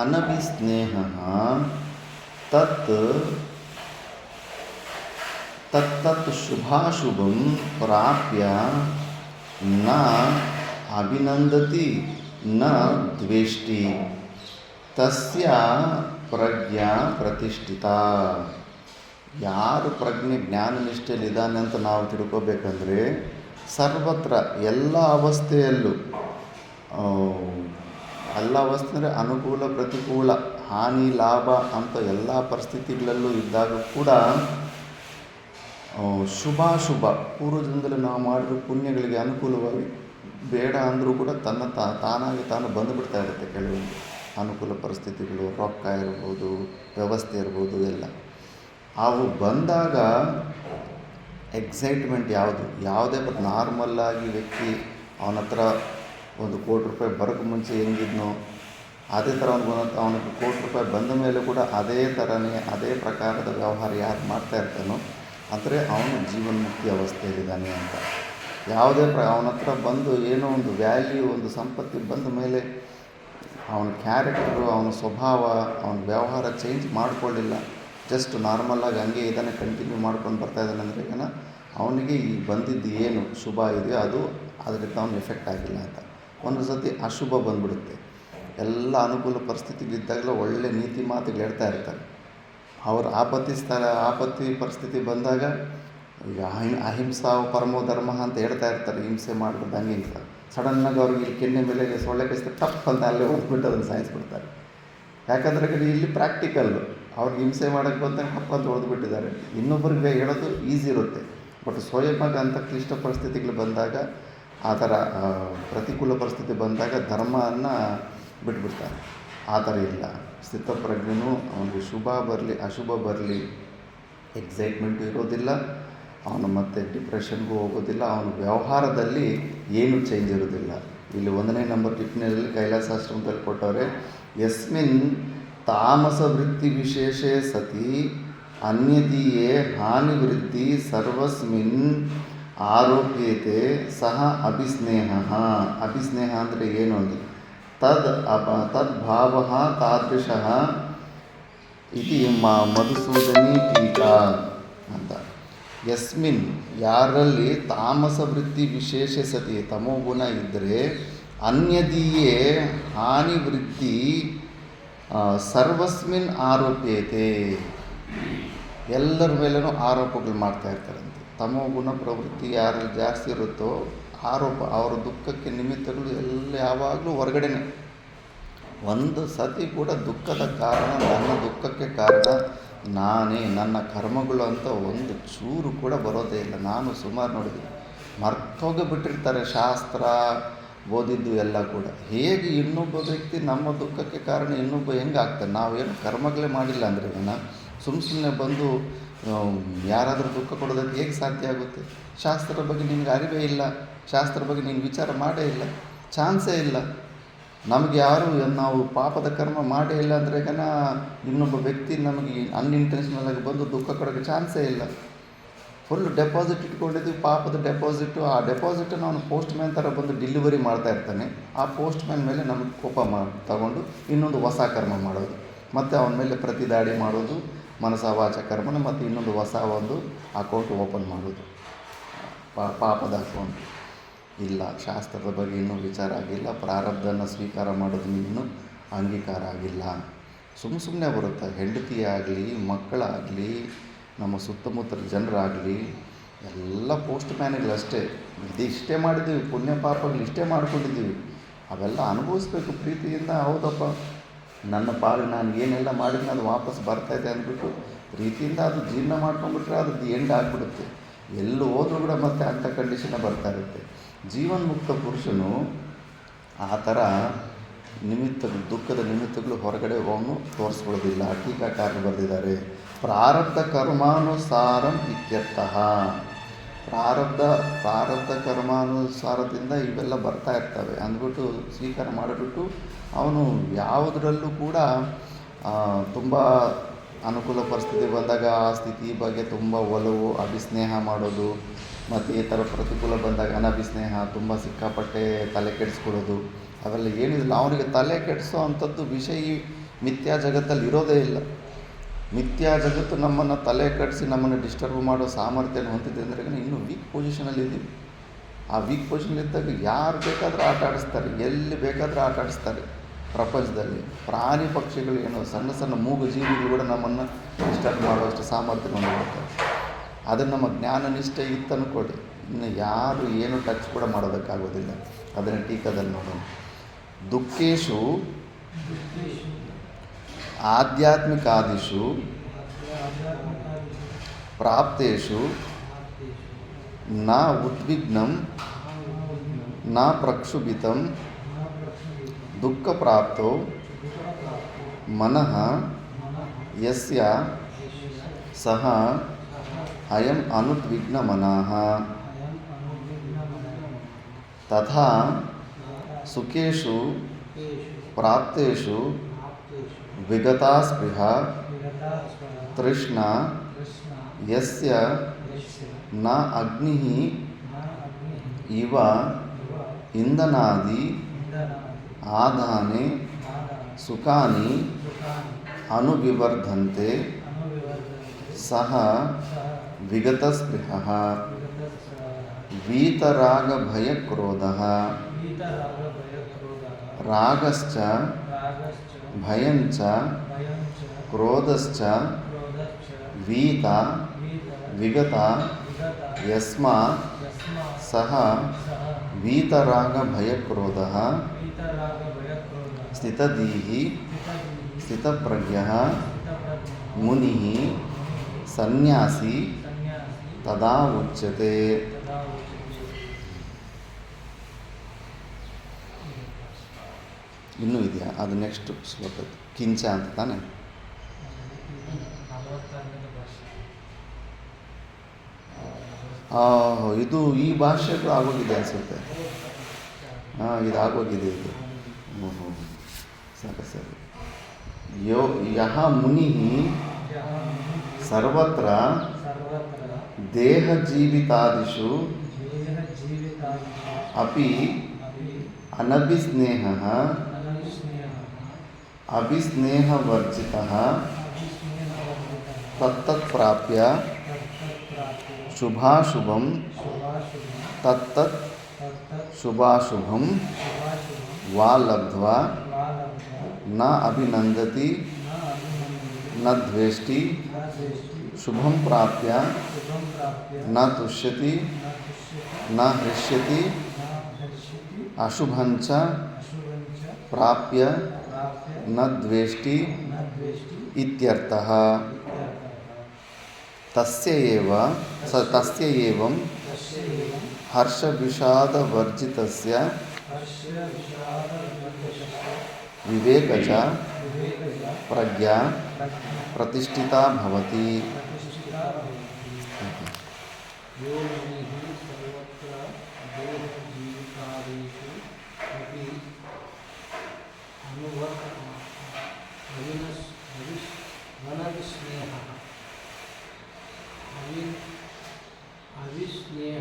[SPEAKER 1] ಅನಭಿಸ್ನೇಹಃ ತತ್ ಶುಭಾಶುಭಂ ಪ್ರಾಪ್ಯ ನ ಅಭಿನಂದತಿ ನ ದ್ವೇಷ್ಟಿ ತಸ್ಯ ಪ್ರಜ್ಞಾ ಪ್ರತಿಷ್ಠಿತಾ. ಯಾರು ಪ್ರಜ್ಞೆ ಜ್ಞಾನ ನಿಷ್ಠೆಯಲ್ಲಿದ್ದಾನೆ ಅಂತ ನಾವು ತಿಳ್ಕೋಬೇಕಂದ್ರೆ ಸರ್ವತ್ರ ಎಲ್ಲ ಅವಸ್ಥೆಯಲ್ಲೂ ಅಂದರೆ ಅನುಕೂಲ ಪ್ರತಿಕೂಲ ಹಾನಿ ಲಾಭ ಅಂತ ಎಲ್ಲ ಪರಿಸ್ಥಿತಿಗಳಲ್ಲೂ ಇದ್ದಾಗ ಕೂಡ ಶುಭಾಶುಭ ಪೂರ್ವಜನ್ಮದಲ್ಲಿ ನಾವು ಮಾಡಿರೋ ಪುಣ್ಯಗಳಿಗೆ ಅನುಕೂಲವಾಗಿ ಬೇಡ ಅಂದರೂ ಕೂಡ ತಾನಾಗಿ ತಾನು ಬಂದುಬಿಡ್ತಾ ಇರುತ್ತೆ. ಕೆಲವೊಂದು ಅನುಕೂಲ ಪರಿಸ್ಥಿತಿಗಳು, ರೊಕ್ಕ ಇರ್ಬೋದು, ವ್ಯವಸ್ಥೆ ಇರ್ಬೋದು, ಎಲ್ಲ ಅವು ಬಂದಾಗ ಎಕ್ಸೈಟ್ಮೆಂಟ್ ಯಾವುದೇ ನಾರ್ಮಲ್ಲಾಗಿ ವ್ಯಕ್ತಿ ಅವನ ಹತ್ರ ₹1 ಕೋಟಿ ಬರೋಕ್ಕೆ ಮುಂಚೆ ಹೆಂಗಿದ್ನೋ ಅದೇ ಥರ ಅವನಿಗೆ ₹1 ಕೋಟಿ ಬಂದ ಮೇಲೆ ಕೂಡ ಅದೇ ಥರನೇ ಅದೇ ಪ್ರಕಾರದ ವ್ಯವಹಾರ ಯಾರು ಮಾಡ್ತಾ ಇರ್ತಾನೋ ಅಂದರೆ ಅವನು ಜೀವನ್ಮುಕ್ತಿ ಅವಸ್ಥೆಯಲ್ಲಿದ್ದಾನೆ ಅಂತ. ಯಾವುದೇ ಅವನ ಹತ್ರ ಬಂದು ಏನೋ ಒಂದು ವ್ಯಾಲ್ಯೂ, ಒಂದು ಸಂಪತ್ತಿ ಬಂದ ಮೇಲೆ ಅವನ ಕ್ಯಾರೆಕ್ಟರು, ಅವನ ಸ್ವಭಾವ, ಅವನ ವ್ಯವಹಾರ ಚೇಂಜ್ ಮಾಡಿಕೊಳ್ಳಿಲ್ಲ, ಜಸ್ಟ್ ನಾರ್ಮಲಾಗಿ ಹಂಗೆ ಇದನ್ನೇ ಕಂಟಿನ್ಯೂ ಮಾಡ್ಕೊಂಡು ಬರ್ತಾಯಿದ್ದಾನೆ ಅಂದರೆ ಏನ ಅವನಿಗೆ ಈ ಬಂದಿದ್ದು ಏನು ಶುಭ ಇದೆಯೋ ಅದು ಅದರಿಂದ ಅವನು ಎಫೆಕ್ಟ್ ಆಗಿಲ್ಲ ಅಂತ. ಒಂದು ಸತಿ ಅಶುಭ ಬಂದ್ಬಿಡುತ್ತೆ. ಎಲ್ಲ ಅನುಕೂಲ ಪರಿಸ್ಥಿತಿಗಳಿದ್ದಾಗಲೂ ಒಳ್ಳೆ ನೀತಿ ಮಾತುಗಳು ಹೇಳ್ತಾ ಇರ್ತಾರೆ. ಅವ್ರ ಆಪತ್ತಿ ಪರಿಸ್ಥಿತಿ ಬಂದಾಗ ಈಗ ಅಹಿಂಸಾ ಪರಮೋ ಧರ್ಮ ಅಂತ ಹೇಳ್ತಾ ಇರ್ತಾರೆ, ಹಿಂಸೆ ಮಾಡ್ಬಿಟ್ಟು ಹಂಗೆ ಹಿಂಗೆ ಸಡನ್ನಾಗಿ ಅವ್ರಿಗೆ ಇಲ್ಲಿ ಕೆನ್ನೆ ಮೇಲೆ ಸೊಳ್ಳೆ ಕಳಿಸಿದ್ರೆ ಟಪ್ ಅಂತ ಅಲ್ಲೇ ಹೋಗ್ಬಿಟ್ಟು ಅದನ್ನು ಸಾಯಿಸ್ಬಿಡ್ತಾರೆ. ಯಾಕಂದರೆ ಇಲ್ಲಿ ಪ್ರಾಕ್ಟಿಕಲ್ಲು, ಅವ್ರಿಗೆ ಹಿಂಸೆ ಮಾಡೋಕ್ಕೆ ಬಂದಾಗ ಟಪ್ ಅಂತ ಹೊಡೆದುಬಿಟ್ಟಿದ್ದಾರೆ. ಇನ್ನೊಬ್ಬರಿಗೆ ಹೇಳೋದು ಈಸಿ ಇರುತ್ತೆ, ಬಟ್ ಸ್ವಯಂಗೆ ಅಂಥ ಕ್ಲಿಷ್ಟ ಪರಿಸ್ಥಿತಿಗಳು ಬಂದಾಗ, ಆ ಥರ ಪ್ರತಿಕೂಲ ಪರಿಸ್ಥಿತಿ ಬಂದಾಗ ಧರ್ಮವನ್ನು ಬಿಟ್ಬಿಡ್ತಾರೆ. ಆ ಥರ ಇಲ್ಲ. ಸ್ಥಿತಪ್ರಜ್ಞನು ಅವನಿಗೆ ಶುಭ ಬರಲಿ ಅಶುಭ ಬರಲಿ ಎಕ್ಸೈಟ್ಮೆಂಟು ಇರೋದಿಲ್ಲ, ಅವನು ಮತ್ತೆ ಡಿಪ್ರೆಷನ್ಗೂ ಹೋಗೋದಿಲ್ಲ, ಅವನ ವ್ಯವಹಾರದಲ್ಲಿ ಏನು ಚೇಂಜ್ ಇರೋದಿಲ್ಲ. ಇಲ್ಲಿ 1ನೇ ನಂಬರ್ ಟಿಪ್ಪಣಿಯಲ್ಲಿ ಕೈಲಾಸಾಶ್ರಮದಲ್ಲಿ ಕೊಟ್ಟವ್ರೆ, ಯಸ್ಮಿನ್ ತಾಮಸ ವೃತ್ತಿ ವಿಶೇಷೇ ಸತಿ ಅನ್ಯದೀಯೇ ಹಾನಿವೃತ್ತಿ ಸರ್ವಸ್ಮಿನ್ ಆರೋಪ್ಯತೆ ಸಹ ಅಭಿಸ್ನೇಹ. ಅಭಿಸ್ನೇಹ ಅಂದರೆ ಏನು ಅಂದರೆ ತದ್ಭಾವ ತಾದೃಶಃ ಇತಿ ಮಧುಸೂದನಿ ಟೀಕಾ ಅಂತ. ಯಸ್ಮಿನ್ ಯಾರಲ್ಲಿ ತಾಮಸ ವೃತ್ತಿ ವಿಶೇಷ ಸತಿ ತಮೋಗುಣ ಇದ್ದರೆ ಅನ್ಯದೀಯೇ ಹಾನಿ ವೃತ್ತಿ ಸರ್ವಸ್ಮಿನ್ ಆರೋಪ್ಯತೆ, ಎಲ್ಲರ ಮೇಲೂ ಆರೋಪಗಳು ಮಾಡ್ತಾ ಇರ್ತಾರಂತೆ. ತಮೋಗುಣ ಪ್ರವೃತ್ತಿ ಯಾರಲ್ಲಿ ಜಾಸ್ತಿ ಇರುತ್ತೋ ಆರೋಪ, ಅವರ ದುಃಖಕ್ಕೆ ನಿಮಿತ್ತಗಳು ಎಲ್ಲ ಯಾವಾಗಲೂ ಹೊರಗಡೆನೆ. ಒಂದು ಸತಿ ಕೂಡ ದುಃಖದ ಕಾರಣ, ನನ್ನ ದುಃಖಕ್ಕೆ ಕಾರಣ ನಾನೇ, ನನ್ನ ಕರ್ಮಗಳು ಅಂತ ಒಂದು ಚೂರು ಕೂಡ ಬರೋದೇ ಇಲ್ಲ. ನಾನು ಸುಮಾರು ನೋಡಿದ್ದೀನಿ, ಮರ್ತೋಗಿ ಬಿಟ್ಟಿರ್ತಾರೆ ಶಾಸ್ತ್ರ ಓದಿದ್ದು ಎಲ್ಲ ಕೂಡ. ಹೇಗೆ ಇನ್ನೊಬ್ಬ ವ್ಯಕ್ತಿ ನಮ್ಮ ದುಃಖಕ್ಕೆ ಕಾರಣ ಇನ್ನೊಬ್ಬ ಹೆಂಗೆ ಆಗ್ತಾನೆ? ನಾವೇನು ಕರ್ಮಗಳೇ ಮಾಡಿಲ್ಲ ಅಂದರೆ ಸುಮ್ಮನೆ ಬಂದು ಯಾರಾದರೂ ದುಃಖ ಕೊಡೋದಕ್ಕೆ ಹೇಗೆ ಸಾಧ್ಯ ಆಗುತ್ತೆ? ಶಾಸ್ತ್ರದ ಬಗ್ಗೆ ನಿನಗೆ ಅರಿವೇ ಇಲ್ಲ, ಶಾಸ್ತ್ರದ ಬಗ್ಗೆ ನೀನು ವಿಚಾರ ಮಾಡೇ ಇಲ್ಲ, ಚಾನ್ಸೇ ಇಲ್ಲ. ನಮಗೆ ಯಾರು ನಾವು ಪಾಪದ ಕರ್ಮ ಮಾಡೇ ಇಲ್ಲ ಅಂದರೆ ಇನ್ನೊಬ್ಬ ವ್ಯಕ್ತಿ ನಮಗೆ ಅನ್ಇಂಟೆನ್ಷನಲಾಗಿ ಬಂದು ದುಃಖ ಕೊಡೋಕ್ಕೆ ಚಾನ್ಸೇ ಇಲ್ಲ. ಫುಲ್ ಡೆಪಾಸಿಟ್ ಇಟ್ಕೊಂಡಿದ್ದೀವಿ, ಪಾಪದ ಡೆಪಾಸಿಟು. ಆ ಡೆಪಾಸಿಟನ್ನು ಅವನು ಪೋಸ್ಟ್ ಮ್ಯಾನ್ ಥರ ಬಂದು ಡೆಲಿವರಿ ಮಾಡ್ತಾ ಇರ್ತಾನೆ. ಆ ಪೋಸ್ಟ್ ಮ್ಯಾನ್ ಮೇಲೆ ನಮಗೆ ಕೋಪ ತಗೊಂಡು ಇನ್ನೊಂದು ಹೊಸ ಕರ್ಮ ಮಾಡೋದು, ಮತ್ತು ಅವನ ಮೇಲೆ ಪ್ರತಿದಾಡಿ ಮಾಡೋದು, ಮನಸ ವಾಚ ಕರ್ಮನ, ಮತ್ತು ಇನ್ನೊಂದು ಹೊಸ ಒಂದು ಅಕೌಂಟ್ ಓಪನ್ ಮಾಡೋದು, ಪಾಪದ ಅಕೌಂಟ್. ಇಲ್ಲ, ಶಾಸ್ತ್ರದ ಬಗ್ಗೆ ಇನ್ನೂ ವಿಚಾರ ಆಗಿಲ್ಲ, ಪ್ರಾರಬ್ಧನ ಸ್ವೀಕಾರ ಮಾಡೋದು ಇನ್ನೂ ಅಂಗೀಕಾರ ಆಗಿಲ್ಲ. ಸುಮ್ಮನೆ ಬರುತ್ತೆ. ಹೆಂಡತಿ ಆಗಲಿ, ಮಕ್ಕಳಾಗಲಿ, ನಮ್ಮ ಸುತ್ತಮುತ್ತಲ ಜನರಾಗಲಿ ಎಲ್ಲ ಪೋಸ್ಟ್ ಮ್ಯಾನ್ಗಳಷ್ಟೇ. ಇಷ್ಟೇ ಮಾಡಿದ್ದೀವಿ, ಪುಣ್ಯ ಪಾಪಗಳು ಇಷ್ಟೇ ಮಾಡ್ಕೊಂಡಿದ್ದೀವಿ, ಅವೆಲ್ಲ ಅನುಭವಿಸ್ಬೇಕು ಪ್ರೀತಿಯಿಂದ. ಹೌದಪ್ಪ, ನನ್ನ ಪಾಲು ನಾನು ಏನೆಲ್ಲ ಮಾಡಿದ್ರೆ ಅದು ವಾಪಸ್ ಬರ್ತಾಯಿದೆ ಅಂದ್ಬಿಟ್ಟು ಪ್ರೀತಿಯಿಂದ ಅದು ಜೀರ್ಣ ಮಾಡ್ಕೊಂಡ್ಬಿಟ್ರೆ ಅದು ಎಂಡ್ ಆಗಿಬಿಡುತ್ತೆ. ಎಲ್ಲೂ ಹೋದ್ರೂ ಕೂಡ ಮತ್ತೆ ಅಂಥ ಕಂಡೀಷನ್ನೇ ಬರ್ತಾ ಇರುತ್ತೆ. ಜೀವನ್ಮುಕ್ತ ಪುರುಷನು ಆ ಥರ ದುಃಖದ ನಿಮಿತ್ತಗಳು ಹೊರಗಡೆ ಅವನು ತೋರಿಸ್ಕೊಳ್ಳೋದಿಲ್ಲ. ಟೀಕಾಕಾರರು ಬರೆದಿದ್ದಾರೆ, ಪ್ರಾರಬ್ಧ ಕರ್ಮಾನುಸಾರಂ ಇತ್ಯರ್ಥಃ. ಪ್ರಾರಬ್ಧ ಕರ್ಮಾನುಸಾರದಿಂದ ಇವೆಲ್ಲ ಬರ್ತಾ ಇರ್ತವೆ ಅಂದ್ಬಿಟ್ಟು ಸ್ವೀಕಾರ ಮಾಡಿಬಿಟ್ಟು ಅವನು ಯಾವುದರಲ್ಲೂ ಕೂಡ ತುಂಬ ಅನುಕೂಲ ಪರಿಸ್ಥಿತಿ ಬಂದಾಗ ಆ ಸ್ಥಿತಿ ಬಗ್ಗೆ ತುಂಬ ಒಲವು, ಅಭಿಸ್ನೇಹ ಮಾಡೋದು, ಮತ್ತು ಈ ಥರ ಪ್ರತಿಕೂಲ ಬಂದಾಗ ಅನಭಿಸ್ನೇಹ, ತುಂಬ ಸಿಕ್ಕಾಪಟ್ಟೆ ತಲೆ ಕೆಡಿಸ್ಕೊಳ್ಳೋದು, ಅವೆಲ್ಲ ಏನಿಲ್ಲ. ಅವನಿಗೆ ತಲೆ ಕೆಡಿಸೋ ಅಂಥದ್ದು ವಿಷಯ ಮಿಥ್ಯಾ ಜಗತ್ತಲ್ಲಿ ಇರೋದೇ ಇಲ್ಲ. ಮಿಥ್ಯಾ ಜಗತ್ತು ನಮ್ಮನ್ನು ತಲೆ ಕೆಡಿಸಿ ನಮ್ಮನ್ನು ಡಿಸ್ಟರ್ಬ್ ಮಾಡೋ ಸಾಮರ್ಥ್ಯನ ಹೊಂದಿದೆ ಅಂದರೆ ಇನ್ನೂ ವೀಕ್ ಪೊಸಿಷನಲ್ಲಿದ್ದೀವಿ. ಆ ವೀಕ್ ಪೊಸಿಷನಲ್ಲಿದ್ದಾಗ ಯಾರು ಬೇಕಾದರೂ ಆಟ ಆಡಿಸ್ತಾರೆ, ಎಲ್ಲಿ ಬೇಕಾದರೂ ಆಟ ಆಡಿಸ್ತಾರೆ ಪ್ರಪಂಚದಲ್ಲಿ. ಪ್ರಾಣಿ ಪಕ್ಷಿಗಳು ಏನೋ ಸಣ್ಣ ಸಣ್ಣ ಮೂಗು ಜೀವಿಗಳು ಕೂಡ ನಮ್ಮನ್ನು ಡಿಸ್ಟರ್ಬ್ ಮಾಡುವಷ್ಟು ಸಾಮರ್ಥ್ಯ ಹೊಂದಿರ್ತಾರೆ. ಅದನ್ನು ನಮ್ಮ ಜ್ಞಾನ ನಿಷ್ಠೆ ಇತ್ತು ಅಂದ್ಕೊಳ್ಳಿ, ಇನ್ನು ಯಾರು ಏನು ಟಚ್ ಕೂಡ ಮಾಡೋದಕ್ಕಾಗೋದಿಲ್ಲ. ಅದನ್ನು ಟೀಕಾದಲ್ಲಿ ನೋಡೋಣ. ದುಃಖೇಶು ಆಧ್ಯಾತ್ಮಿಕಾದಿಷು ಪ್ರಾಪ್ತೇಷು ನ ಉದ್ವಿಗ್ನಂ ನ ಪ್ರಕ್ಷುಭಿತಂ ದುಃಖ ಪ್ರಾಪ್ತೋ ಮನಃ ಯಸ್ಯ ಸಹ ಅಯಂ ಅನುದ್ವಿಗ್ನ ಮನಃ ತಥಾ ಸುಖೇಷು ಪ್ರಾಪ್ತೇಷು ವಿಗತಾ ಸ್ಪೃಹ ತೃಷ್ಣಾ ಯಸ್ಯ ನ ಅಗ್ನಿಃ ಇವ ಇಂಧನಾದಿ ಆದಾನೆ ಸುಖಾನಿ ಅನುವಿವರ್ಧಂತೆ ಸಹ ವಿಗತಸ್ಪೃಹಃ वीतरागभयक्रोधः रागश्च भयञ्च क्रोधश्च वीता विगता यस्मात् सः वीतरागभयक्रोधः स्थितधीः स्थितप्रज्ञः मुनिः सन्यासी तदा उच्यते. ಇನ್ನೂ ಇದೆಯಾ? ಅದು ನೆಕ್ಸ್ಟ್ ಶ್ಲೋಕ ಕಿಂಚ ಅಂತ ತಾನೆ. ಇದು ಈ ಭಾಷೆಗಳು ಆಗೋಗಿದೆ ಅನಿಸುತ್ತೆ. ಇದು ಆಗೋಗಿದೆ ಇದು. ಸರಿ ಸರಿ. ಯಹ ಮುನಿ ಸರ್ವತ್ರ ದೇಹಜೀವಿತಾದಿಷು ಅಪಿ ಅನಭಿಸ್ನೇಹಃ ಅಭಿಸ್ನೇಹವರ್ಜಿತಃ ತತ್ತತ್ಪ್ರಾಪ್ಯ ಶುಭಾಶುಭಂ ತತ್ತತ್ ಶುಭಾಶುಭಂ ವಾ ಲಬ್ಧ್ವಾ ನ ಅಭಿನಂದತಿ ನ ದ್ವೇಷ್ಟಿ ಶುಭಂ ಪ್ರಾಪ್ಯ ನ ತುಷ್ಯತಿ ನ ಹೃಷ್ಯತಿ ಅಶುಭಂಚ ಪ್ರಾಪ್ಯ ನ ದ್ವೇಷ್ಟಿ ಇತ್ಯರ್ಥಃ. ತಸ್ಯ ಏವಂ ಹರ್ಷವಿಷಾದವರ್ಜಿತಸ್ಯ ವಿವೇಕಜ ಪ್ರಜ್ಞಾ ಪ್ರತಿಷ್ಠಿತಾ ಭವತಿ.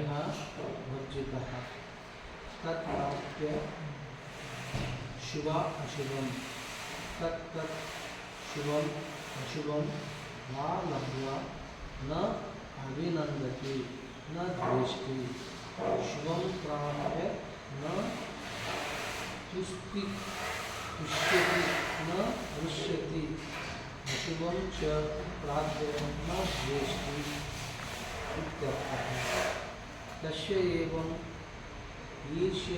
[SPEAKER 2] अविस्नेहवर्जितः तत्प्राप्य शुभ अशुभं तत्तत् शुभम अशुभम वा लब्ध्वा न अभिनंदति न द्वेष्टि शुभम प्राप्य न तुष्यति न हृष्यति अशुभम च प्राप्य न द्वेष्टि इत्यर्थः. तस्य एवं ईर्ष्य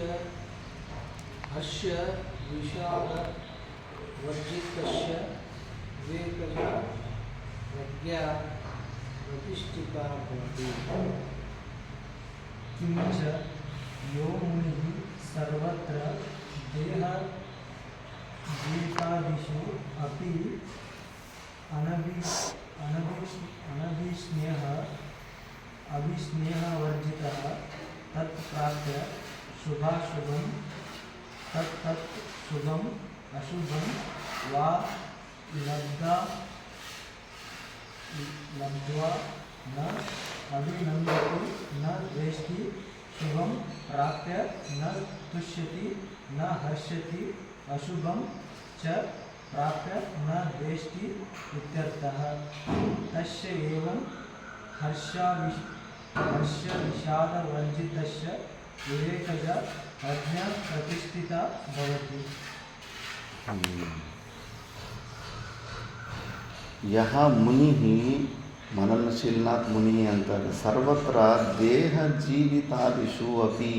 [SPEAKER 2] हर्ष विषाद वर्जितस्य विवेकज प्रज्ञा प्रतिष्ठिता भवति. किंच यो मुनिः सर्वत्र देहजीवितादिषु अपि अभिस्नेहवर्जितः तत्प्राप्य शुभाशुभं तत्तत् शुभम अशुभम वा लब्ध्वा न अभिनंदति न द्वेष्टि शुभम प्राप्य न तुष्यति न हर्षति अशुभम च प्राप्य न द्वेष्टि इत्यर्थः. तस्य एवं हर्षविषादवर्जितस्य विवेकज प्रज्ञा प्रतिष्ठिता भवति.
[SPEAKER 1] यह मुनि मननशीलनाथ मुनि ಅಂತಾರೆ. ಸರ್ವತ್ರ ದೇಹ ಜೀವಿತಾದಿಷು ಅಪಿ.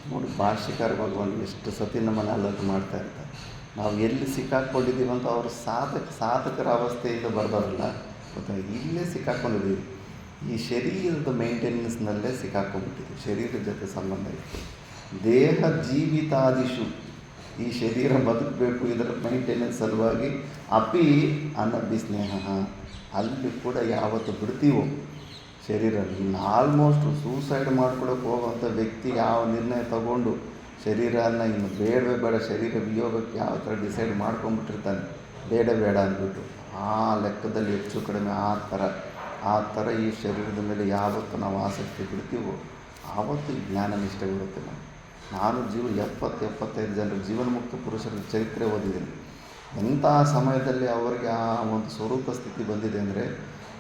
[SPEAKER 1] ನೋಡಿ ಭಾಷ್ಯಕಾರ ಭಗವಾನ್ ಎಷ್ಟು ಸತಿ ನಮ್ಮನ್ನು ಅಲರ್ಟ್ ಮಾಡ್ತಾ ಇರ್ತಾರೆ. ನಾವು ಎಲ್ಲಿ ಸಿಕ್ಕಾಕ್ಕೊಂಡಿದ್ದೀವಿ ಅಂತ ಅವರು ಸಾಧಕರ ಅವಸ್ಥೆಯಿಂದ ಬರ್ಬಾರಲ್ಲ, ಮತ್ತು ಇಲ್ಲೇ ಸಿಕ್ಕಾಕ್ಕೊಂಡಿದ್ದೀವಿ. ಈ ಶರೀರದ ಮೇಂಟೆನೆನ್ಸ್ನಲ್ಲೇ ಸಿಕ್ಕಾಕ್ಕೊಂಡ್ಬಿಟ್ಟಿದ್ದೀವಿ. ಶರೀರದ ಜೊತೆ ಸಂಬಂಧ ಇತ್ತು. ದೇಹ ಜೀವಿತಾದಿಷು, ಈ ಶರೀರ ಬದುಕಬೇಕು, ಇದರ ಮೇಂಟೆನೆನ್ಸ್ ಸಲುವಾಗಿ ಅಪಿ ಅನಭಿಸ್ನೇಹ, ಅಲ್ಲಿ ಕೂಡ ಯಾವತ್ತು ಬಿಡ್ತೀವೋ ಶರೀರ. ಇನ್ನು ಆಲ್ಮೋಸ್ಟ್ ಸೂಸೈಡ್ ಮಾಡ್ಕೊಳಕ್ಕೆ ಹೋಗುವಂಥ ವ್ಯಕ್ತಿ ಯಾವ ನಿರ್ಣಯ ತಗೊಂಡು ಶರೀರನ ಇನ್ನು ಬೇಡವೇ ಬೇಡ, ಶರೀರ ವಿಯೋಗಕ್ಕೆ ಯಾವ ಥರ ಡಿಸೈಡ್ ಮಾಡ್ಕೊಂಬಿಟ್ಟಿರ್ತಾನೆ, ಬೇಡ ಬೇಡ ಅಂದ್ಬಿಟ್ಟು, ಆ ಲೆಕ್ಕದಲ್ಲಿ ಹೆಚ್ಚು ಕಡಿಮೆ ಆ ಥರ ಈ ಶರೀರದ ಮೇಲೆ ಯಾವತ್ತು ನಾವು ಆಸಕ್ತಿ ಬಿಡ್ತೀವೋ ಆವತ್ತು ಈ ಜ್ಞಾನ ನಿಷ್ಠೆ ಬರುತ್ತೆ. ನಾನು 75 ಜನರ ಜೀವನ್ಮುಕ್ತ ಪುರುಷರ ಚರಿತ್ರೆ ಓದಿದ್ದೀನಿ. ಎಂತಹ ಸಮಯದಲ್ಲಿ ಅವರಿಗೆ ಆ ಒಂದು ಸ್ವರೂಪ ಸ್ಥಿತಿ ಬಂದಿದೆ ಅಂದರೆ,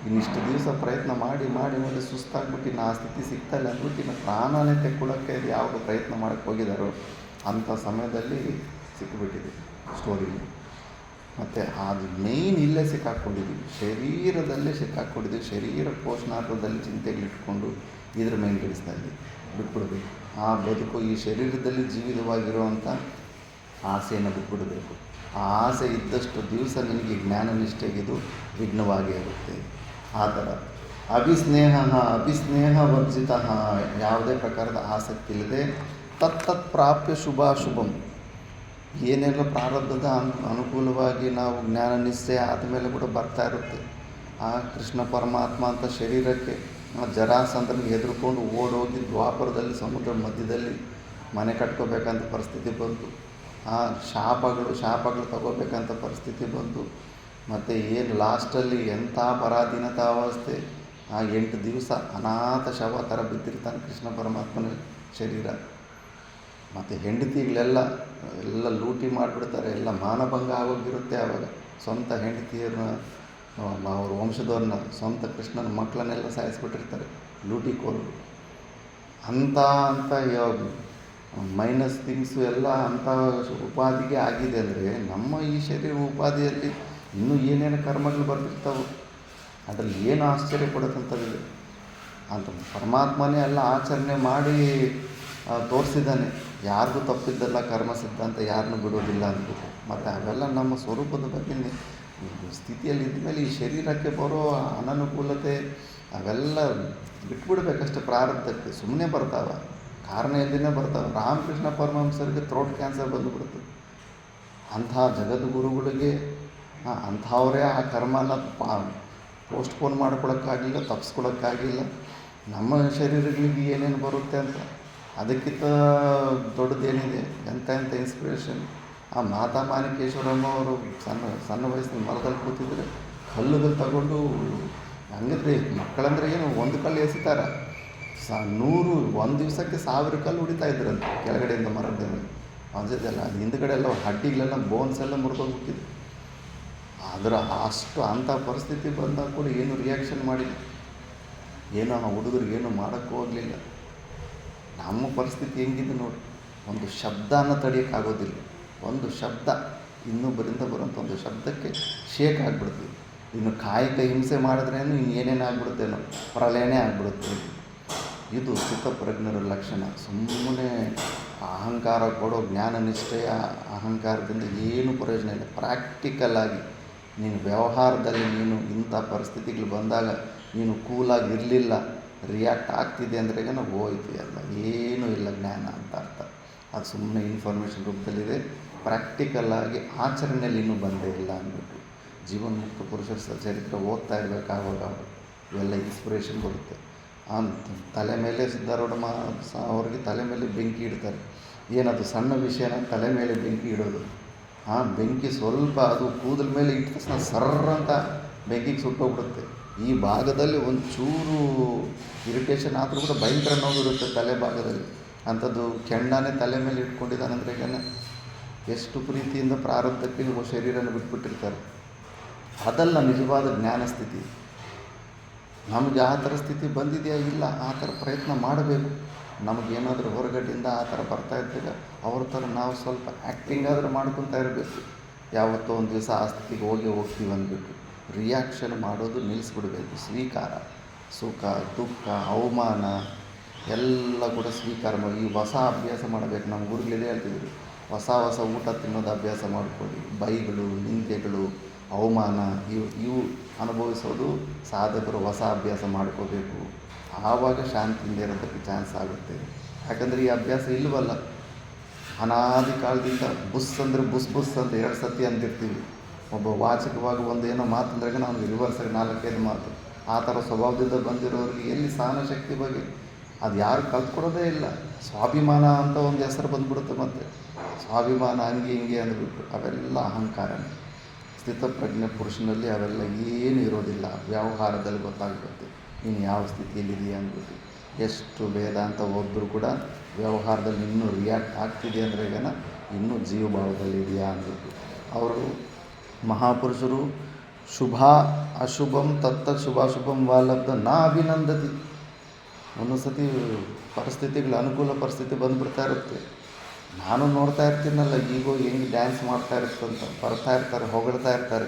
[SPEAKER 1] ಇನ್ನಿಷ್ಟು ದಿವಸ ಪ್ರಯತ್ನ ಮಾಡಿ ಮಾಡಿ ಮಾಡಿ ಸುಸ್ತಾಗ್ಬಿಟ್ಟು ಇನ್ನು ಆ ಸ್ಥಿತಿ ಸಿಗ್ತಾಯಿಲ್ಲ ಅಂದ್ಬಿಟ್ಟು ಇನ್ನು ಪ್ರಾಣನೇ ತೆಕ್ಕೊಳ್ಳೋಕ್ಕೆ ಯಾವುದು ಪ್ರಯತ್ನ ಮಾಡೋಕ್ಕೆ ಹೋಗಿದ್ದಾರೋ ಅಂಥ ಸಮಯದಲ್ಲಿ ಸಿಕ್ಕಿಬಿಟ್ಟಿದೆ ಸ್ಟೋರಿಲಿ. ಮತ್ತು ಅದು ಮೇಯ್ನ್ ಇಲ್ಲೇ ಸಿಕ್ಕಾಕ್ಕೊಂಡಿದ್ದೀವಿ, ಶರೀರದಲ್ಲೇ ಸಿಕ್ಕಾಕ್ಕೊಂಡಿದ್ದೀವಿ. ಶರೀರ ಪೋಷಣಾರ್ಥದಲ್ಲಿ ಚಿಂತೆಗಳಿಟ್ಕೊಂಡು ಇದ್ರ ಮೇಲೆ ಗಿಡಿಸ್ತಾ ಇದ್ದೀವಿ. ಬಿಟ್ಬಿಡ್ಬೇಕು ಆ ಬದುಕು. ಈ ಶರೀರದಲ್ಲಿ ಜೀವಿತವಾಗಿರುವಂಥ ಆಸೆಯನ್ನು ಬಿಟ್ಬಿಡಬೇಕು. ಆ ಆಸೆ ಇದ್ದಷ್ಟು ದಿವಸ ನಿನಗೆ ಜ್ಞಾನ ನಿಷ್ಠೆಗಿದು ವಿಘ್ನವಾಗಿ ಇರುತ್ತೆ. ಆ ಥರ ಅಭಿಸ್ನೇಹ ವರ್ಜಿತ, ಯಾವುದೇ ಪ್ರಕಾರದ ಆಸಕ್ತಿ ಇಲ್ಲದೆ ತತ್ತತ್ ಪ್ರಾಪ್ಯ ಶುಭಾಶುಭಂ, ಏನೆಲ್ಲ ಪ್ರಾರಬ್ಧದ ಅನುಕೂಲವಾಗಿ ನಾವು ಜ್ಞಾನ ನಿಶ್ಚಯ ಆದಮೇಲೆ ಕೂಡ ಬರ್ತಾ ಇರುತ್ತೆ. ಆ ಕೃಷ್ಣ ಪರಮಾತ್ಮ ಅಂತ ಶರೀರಕ್ಕೆ ಜರಾಸಂಧನಿಗೆ ಹೆದರ್ಕೊಂಡು ಓಡೋಗಿ ದ್ವಾಪರದಲ್ಲಿ ಸಮುದ್ರ ಮಧ್ಯದಲ್ಲಿ ಮನೆ ಕಟ್ಕೋಬೇಕಂತ ಪರಿಸ್ಥಿತಿ ಬಂತು. ಆ ಶಾಪಗಳು ತಗೋಬೇಕಂತ ಪರಿಸ್ಥಿತಿ ಬಂತು. ಮತ್ತು ಏನು ಲಾಸ್ಟಲ್ಲಿ ಎಂಥ ಪರಾಧೀನತಾವಸ್ಥೆ, ಆ 8 ದಿವಸ ಅನಾಥ ಶವ ಥರ ಬಿದ್ದಿರ್ತಾನೆ ಕೃಷ್ಣ ಪರಮಾತ್ಮನ ಶರೀರ. ಮತ್ತು ಹೆಂಡತಿಗಳೆಲ್ಲ ಲೂಟಿ ಮಾಡಿಬಿಡ್ತಾರೆ, ಎಲ್ಲ ಮಾನಭಂಗ ಆಗೋಗಿರುತ್ತೆ. ಆವಾಗ ಸ್ವಂತ ಹೆಂಡತಿಯರನ್ನ, ಅವ್ರ ವಂಶದವ್ರನ್ನ, ಸ್ವಂತ ಕೃಷ್ಣನ ಮಕ್ಕಳನ್ನೆಲ್ಲ ಸಾಯಿಸ್ಬಿಟ್ಟಿರ್ತಾರೆ ಲೂಟಿಕೋರರು. ಅಂಥ ಮೈನಸ್ ಥಿಂಗ್ಸು ಎಲ್ಲ ಅಂಥ ಉಪಾಧಿಗೆ ಆಗಿದೆ ಅಂದರೆ, ನಮ್ಮ ಈ ಶರೀರ ಉಪಾಧಿಯಲ್ಲಿ ಇನ್ನೂ ಏನೇನು ಕರ್ಮಗಳು ಬರ್ತಿರ್ತಾವೆ. ಅದರಲ್ಲಿ ಏನು ಆಶ್ಚರ್ಯ ಪಡೋಕ್ಕಂಥದ್ದಿದೆ ಅಂತ ಪರಮಾತ್ಮನೇ ಎಲ್ಲ ಆಚರಣೆ ಮಾಡಿ ತೋರಿಸಿದ್ದಾನೆ. ಯಾರಿಗೂ ತಪ್ಪಿದ್ದಲ್ಲ ಕರ್ಮ ಸಿದ್ಧಾಂತ, ಯಾರನ್ನೂ ಬಿಡೋದಿಲ್ಲ ಅಂದ್ಬಿಟ್ಟು. ಮತ್ತು ಅವೆಲ್ಲ ನಮ್ಮ ಸ್ವರೂಪದ ಬಗ್ಗೆ ಸ್ಥಿತಿಯಲ್ಲಿ ಇದ್ಮೇಲೆ ಈ ಶರೀರಕ್ಕೆ ಬರೋ ಅನನುಕೂಲತೆ ಅವೆಲ್ಲ ಬಿಟ್ಬಿಡ್ಬೇಕಷ್ಟೆ. ಪ್ರಾರಬ್ಧಕ್ಕೆ ಸುಮ್ಮನೆ ಬರ್ತಾವೆ, ಕಾರಣ ಇಲ್ಲದೇ ಬರ್ತಾವೆ. ರಾಮಕೃಷ್ಣ ಪರಮಹಂಸರಿಗೆ ಥ್ರೋಟ್ ಕ್ಯಾನ್ಸರ್ ಬಂದುಬಿಡ್ತು. ಅಂಥ ಜಗದ್ಗುರುಗಳಿಗೆ ಅಂಥವರೇ ಆ ಕರ್ಮನ ಪೋಸ್ಟ್ಪೋನ್ ಮಾಡ್ಕೊಳಕ್ಕಾಗಲಿಲ್ಲ, ತಪ್ಪಿಸ್ಕೊಳಕ್ಕಾಗಿಲ್ಲ. ನಮ್ಮ ಶರೀರಗಳಿಗೆ ಏನೇನು ಬರುತ್ತೆ ಅಂತ ಅದಕ್ಕಿಂತ ದೊಡ್ಡದೇನಿದೆ. ಎಂಥ ಇನ್ಸ್ಪಿರೇಷನ್. ಆ ಮಾತಾ ಮಾಣಿಕೇಶ್ವರಮ್ಮ ಅವರು ಸಣ್ಣ ವಯಸ್ಸಿನ ಮರದಲ್ಲಿ ಕೂತಿದ್ರೆ ಕಲ್ಲುಗಳು ತಗೊಂಡು, ಹಂಗಿದ್ರೆ ಮಕ್ಕಳಂದ್ರೆ ಏನು ಒಂದು ಕಲ್ಲು ಎಸಿತಾರ, 100 ದಿವಸಕ್ಕೆ 1000 ಕಲ್ಲು ಹೊಡಿತಾ ಇದ್ರಂತೆ ಕೆಳಗಡೆಯಿಂದ ಮರದಲ್ಲಿ. ಅದಿದೆಲ್ಲ ಅದು ಹಿಂದ್ಗಡೆ ಎಲ್ಲ ಹಡ್ಡಿಗಳೆಲ್ಲ ಬೋನ್ಸ್ ಎಲ್ಲ ಮುರಿದೋಗ್ಬಿಟ್ಟಿದೆ. ಆದರೆ ಅಂಥ ಪರಿಸ್ಥಿತಿ ಬಂದಾಗ ಕೂಡ ಏನು ರಿಯಾಕ್ಷನ್ ಮಾಡಿಲ್ಲ, ಏನೋ ಆ ಹುಡುಗರಿಗೆ ಏನು ಮಾಡೋಕ್ಕೆ ಹೋಗಲಿಲ್ಲ. ನಮ್ಮ ಪರಿಸ್ಥಿತಿ ಹೆಂಗಿದೆ ನೋಡಿ, ಒಂದು ಶಬ್ದನ ತಡೆಯೋಕ್ಕಾಗೋದಿಲ್ಲ. ಒಂದು ಶಬ್ದ, ಇನ್ನೊಬ್ಬರಿಂದ ಬರೋಂಥ ಒಂದು ಶಬ್ದಕ್ಕೆ ಶೇಕ್ ಆಗಿಬಿಡ್ತೀವಿ. ಇನ್ನು ಕಾಯಿಕ ಹಿಂಸೆ ಮಾಡಿದ್ರೇನು ಇನ್ನೇನೇನು ಆಗ್ಬಿಡುತ್ತೇನೋ, ಪ್ರಲಯನೇ ಆಗಿಬಿಡುತ್ತೆ. ಇದು ಸ್ಥಿತಪ್ರಜ್ಞರ ಲಕ್ಷಣ. ಸುಮ್ಮನೆ ಅಹಂಕಾರ ಕೊಡೋ ಜ್ಞಾನ ನಿಷ್ಠೆಯ ಅಹಂಕಾರದಿಂದ ಏನು ಪ್ರಯೋಜನ ಇಲ್ಲ. ಪ್ರಾಕ್ಟಿಕಲ್ಲಾಗಿ ನೀನು ವ್ಯವಹಾರದಲ್ಲಿ ನೀನು ಇಂಥ ಪರಿಸ್ಥಿತಿಗಳು ಬಂದಾಗ ನೀನು ಕೂಲಾಗಿ ಇರಲಿಲ್ಲ, ರಿಯಾಕ್ಟ್ ಆಗ್ತಿದೆ ಅಂದ್ರೆ ಹೋಯ್ತು, ಎಲ್ಲ ಏನೂ ಇಲ್ಲ ಜ್ಞಾನ ಅಂತ ಅರ್ಥ. ಅದು ಸುಮ್ಮನೆ ಇನ್ಫಾರ್ಮೇಷನ್ ರೂಪದಲ್ಲಿದೆ, ಪ್ರಾಕ್ಟಿಕಲ್ಲಾಗಿ ಆಚರಣೆಯಲ್ಲಿ ಇನ್ನೂ ಬಂದೇ ಇಲ್ಲ ಅಂದ್ಬಿಟ್ಟು. ಜೀವನ್ಮುಕ್ತ ಪುರುಷರ ಚರಿತ್ರೆ ಓದ್ತಾ ಇರಬೇಕಾವಾಗ ಇವೆಲ್ಲ ಇನ್ಸ್ಪಿರೇಷನ್ ಬರುತ್ತೆ. ತಲೆ ಮೇಲೆ ಸಿದ್ಧಾರೂಢ ಅವ್ರಿಗೆ ತಲೆ ಮೇಲೆ ಬೆಂಕಿ ಇಡ್ತಾರೆ. ಏನದು ಸಣ್ಣ ವಿಷಯನ ತಲೆ ಮೇಲೆ ಬೆಂಕಿ ಇಡೋದು. ಆ ಬೆಂಕಿ ಸ್ವಲ್ಪ ಅದು ಕೂದಲ ಮೇಲೆ ಇಟ್ಟ ತಕ್ಷಣ ಸರ್ರಂತ ಬೆಂಕಿಗೆ ಸುಟ್ಟೋಗ್ಬಿಡುತ್ತೆ. ಈ ಭಾಗದಲ್ಲಿ ಒಂದು ಚೂರು ಇರಿಟೇಷನ್ ಆದರೂ ಕೂಡ ಭಯಂಕರ ನೋವಿರುತ್ತೆ ತಲೆ ಭಾಗದಲ್ಲಿ. ಅಂಥದ್ದು ಕೆಂಡಾನೇ ತಲೆ ಮೇಲೆ ಇಟ್ಕೊಂಡಿದ್ದಾನಂದ್ರೆ ಎಷ್ಟು ಪ್ರೀತಿಯಿಂದ ಪ್ರಾರಬ್ಧಕ್ಕೆ ಶರೀರನ ಬಿಟ್ಬಿಟ್ಟಿರ್ತಾರೆ. ಅದಲ್ಲ ನಿಜವಾದ ಜ್ಞಾನ ಸ್ಥಿತಿ. ನಮಗೆ ಆ ಥರ ಸ್ಥಿತಿ ಬಂದಿದೆಯಾ? ಇಲ್ಲ. ಆ ಥರ ಪ್ರಯತ್ನ ಮಾಡಬೇಕು. ನಮಗೇನಾದರೂ ಹೊರಗಡೆಯಿಂದ ಆ ಥರ ಬರ್ತಾ ಇದ್ದಾಗ ಅವ್ರ ಥರ ನಾವು ಸ್ವಲ್ಪ ಆ್ಯಕ್ಟಿಂಗ್ ಆದರೂ ಮಾಡ್ಕೊತಾ ಇರಬೇಕು. ಯಾವತ್ತೋ ಒಂದು ದಿವಸ ಆ ಸ್ಥಿತಿಗೆ ಹೋಗ್ತೀವಿ ಅಂದ್ಬಿಟ್ಟು ರಿಯಾಕ್ಷನ್ ಮಾಡೋದು ನಿಲ್ಲಿಸ್ಬಿಡ್ಬೇಕು. ಸ್ವೀಕಾರ, ಸುಖ ದುಃಖ ಅವಮಾನ ಎಲ್ಲ ಕೂಡ ಸ್ವೀಕಾರ ಮಾಡಿ ಈ ಹೊಸ ಅಭ್ಯಾಸ ಮಾಡಬೇಕು. ನಮ್ಮ ಊರುಗಳಿದೆ ಹೇಳ್ತಿದ್ರು, ಹೊಸ ಊಟ ತಿನ್ನೋದು ಅಭ್ಯಾಸ ಮಾಡ್ಕೊಳ್ಳಿ. ಬೈಗಳು, ನಿಂದೆಗಳು, ಅವಮಾನ ಇವು ಅನುಭವಿಸೋದು ಸಾಧಕರು ಹೊಸ ಅಭ್ಯಾಸ ಮಾಡ್ಕೋಬೇಕು. ಆವಾಗ ಶಾಂತಿಯಿಂದ ಇರೋದಕ್ಕೆ ಚಾನ್ಸ್ ಆಗುತ್ತೆ. ಯಾಕಂದರೆ ಈ ಅಭ್ಯಾಸ ಇಲ್ಲವಲ್ಲ. ಅನಾದಿ ಕಾಲದಿಂದ ಬುಸ್ ಅಂದರೆ ಬುಸ್ ಅಂತ 2 ಸತಿ ಅಂತಿರ್ತೀವಿ. ಒಬ್ಬ ವಾಚಕವಾಗಿ ಒಂದು ಏನೋ ಮಾತಂದ್ರಾಗ ನಾವು ರಿವರ್ಸಾಗಿ 4-5 ಮಾತು. ಆ ಥರ ಸ್ವಭಾವದಿಂದ ಬಂದಿರೋರಿಗೆ ಎಲ್ಲಿ ಸಹನ ಶಕ್ತಿ ಬಗ್ಗೆ ಅದು ಯಾರು ಕಲ್ತ್ಕೊಡೋದೇ ಇಲ್ಲ. ಸ್ವಾಭಿಮಾನ ಅಂತ ಒಂದು ಹೆಸರು ಬಂದ್ಬಿಡುತ್ತೆ. ಮತ್ತು ಸ್ವಾಭಿಮಾನ ಹಿಂಗೆ ಅಂದ್ಬಿಟ್ಟು ಅವೆಲ್ಲ ಅಹಂಕಾರನೇ. ಸ್ಥಿತಪ್ರಜ್ಞೆ ಪುರುಷನಲ್ಲಿ ಅವೆಲ್ಲ ಏನು ಇರೋದಿಲ್ಲ. ವ್ಯವಹಾರದಲ್ಲಿ ಗೊತ್ತಾಗ್ಬಿಡುತ್ತೆ ನೀನು ಯಾವ ಸ್ಥಿತಿಯಲ್ಲಿದೆಯಾ ಅಂದ್ಬಿಟ್ಟು. ಎಷ್ಟು ವೇದಾಂತ ಓದಿದ್ರು ಕೂಡ ವ್ಯವಹಾರದಲ್ಲಿ ಇನ್ನೂ ರಿಯಾಕ್ಟ್ ಆಗ್ತಿದೆ ಅಂದರೆ ಈಗ ಇನ್ನೂ ಜೀವಭಾವದಲ್ಲಿದೆಯಾ ಅಂದ್ಬಿಟ್ಟು. ಅವರು ಮಹಾಪುರುಷರು ಶುಭ ಅಶುಭಂ ತತ್ತ ಶುಭಾಶುಭಂ ವಾಲಬ್ಧ ನಾ ಅಭಿನಂದತಿ. ಒಂದೊಂದು ಸತಿ ಪರಿಸ್ಥಿತಿಗಳು ಅನುಕೂಲ ಪರಿಸ್ಥಿತಿ ಬಂದುಬಿಡ್ತಾ ಇರುತ್ತೆ. ನಾನು ನೋಡ್ತಾ ಇರ್ತೀನಲ್ಲ, ಈಗೋ ಹೆಂಗೆ ಡ್ಯಾನ್ಸ್ ಮಾಡ್ತಾ ಇರುತ್ತಂತ ಬರ್ತಾ ಇರ್ತಾರೆ, ಹೊಗಳ್ತಾ ಇರ್ತಾರೆ.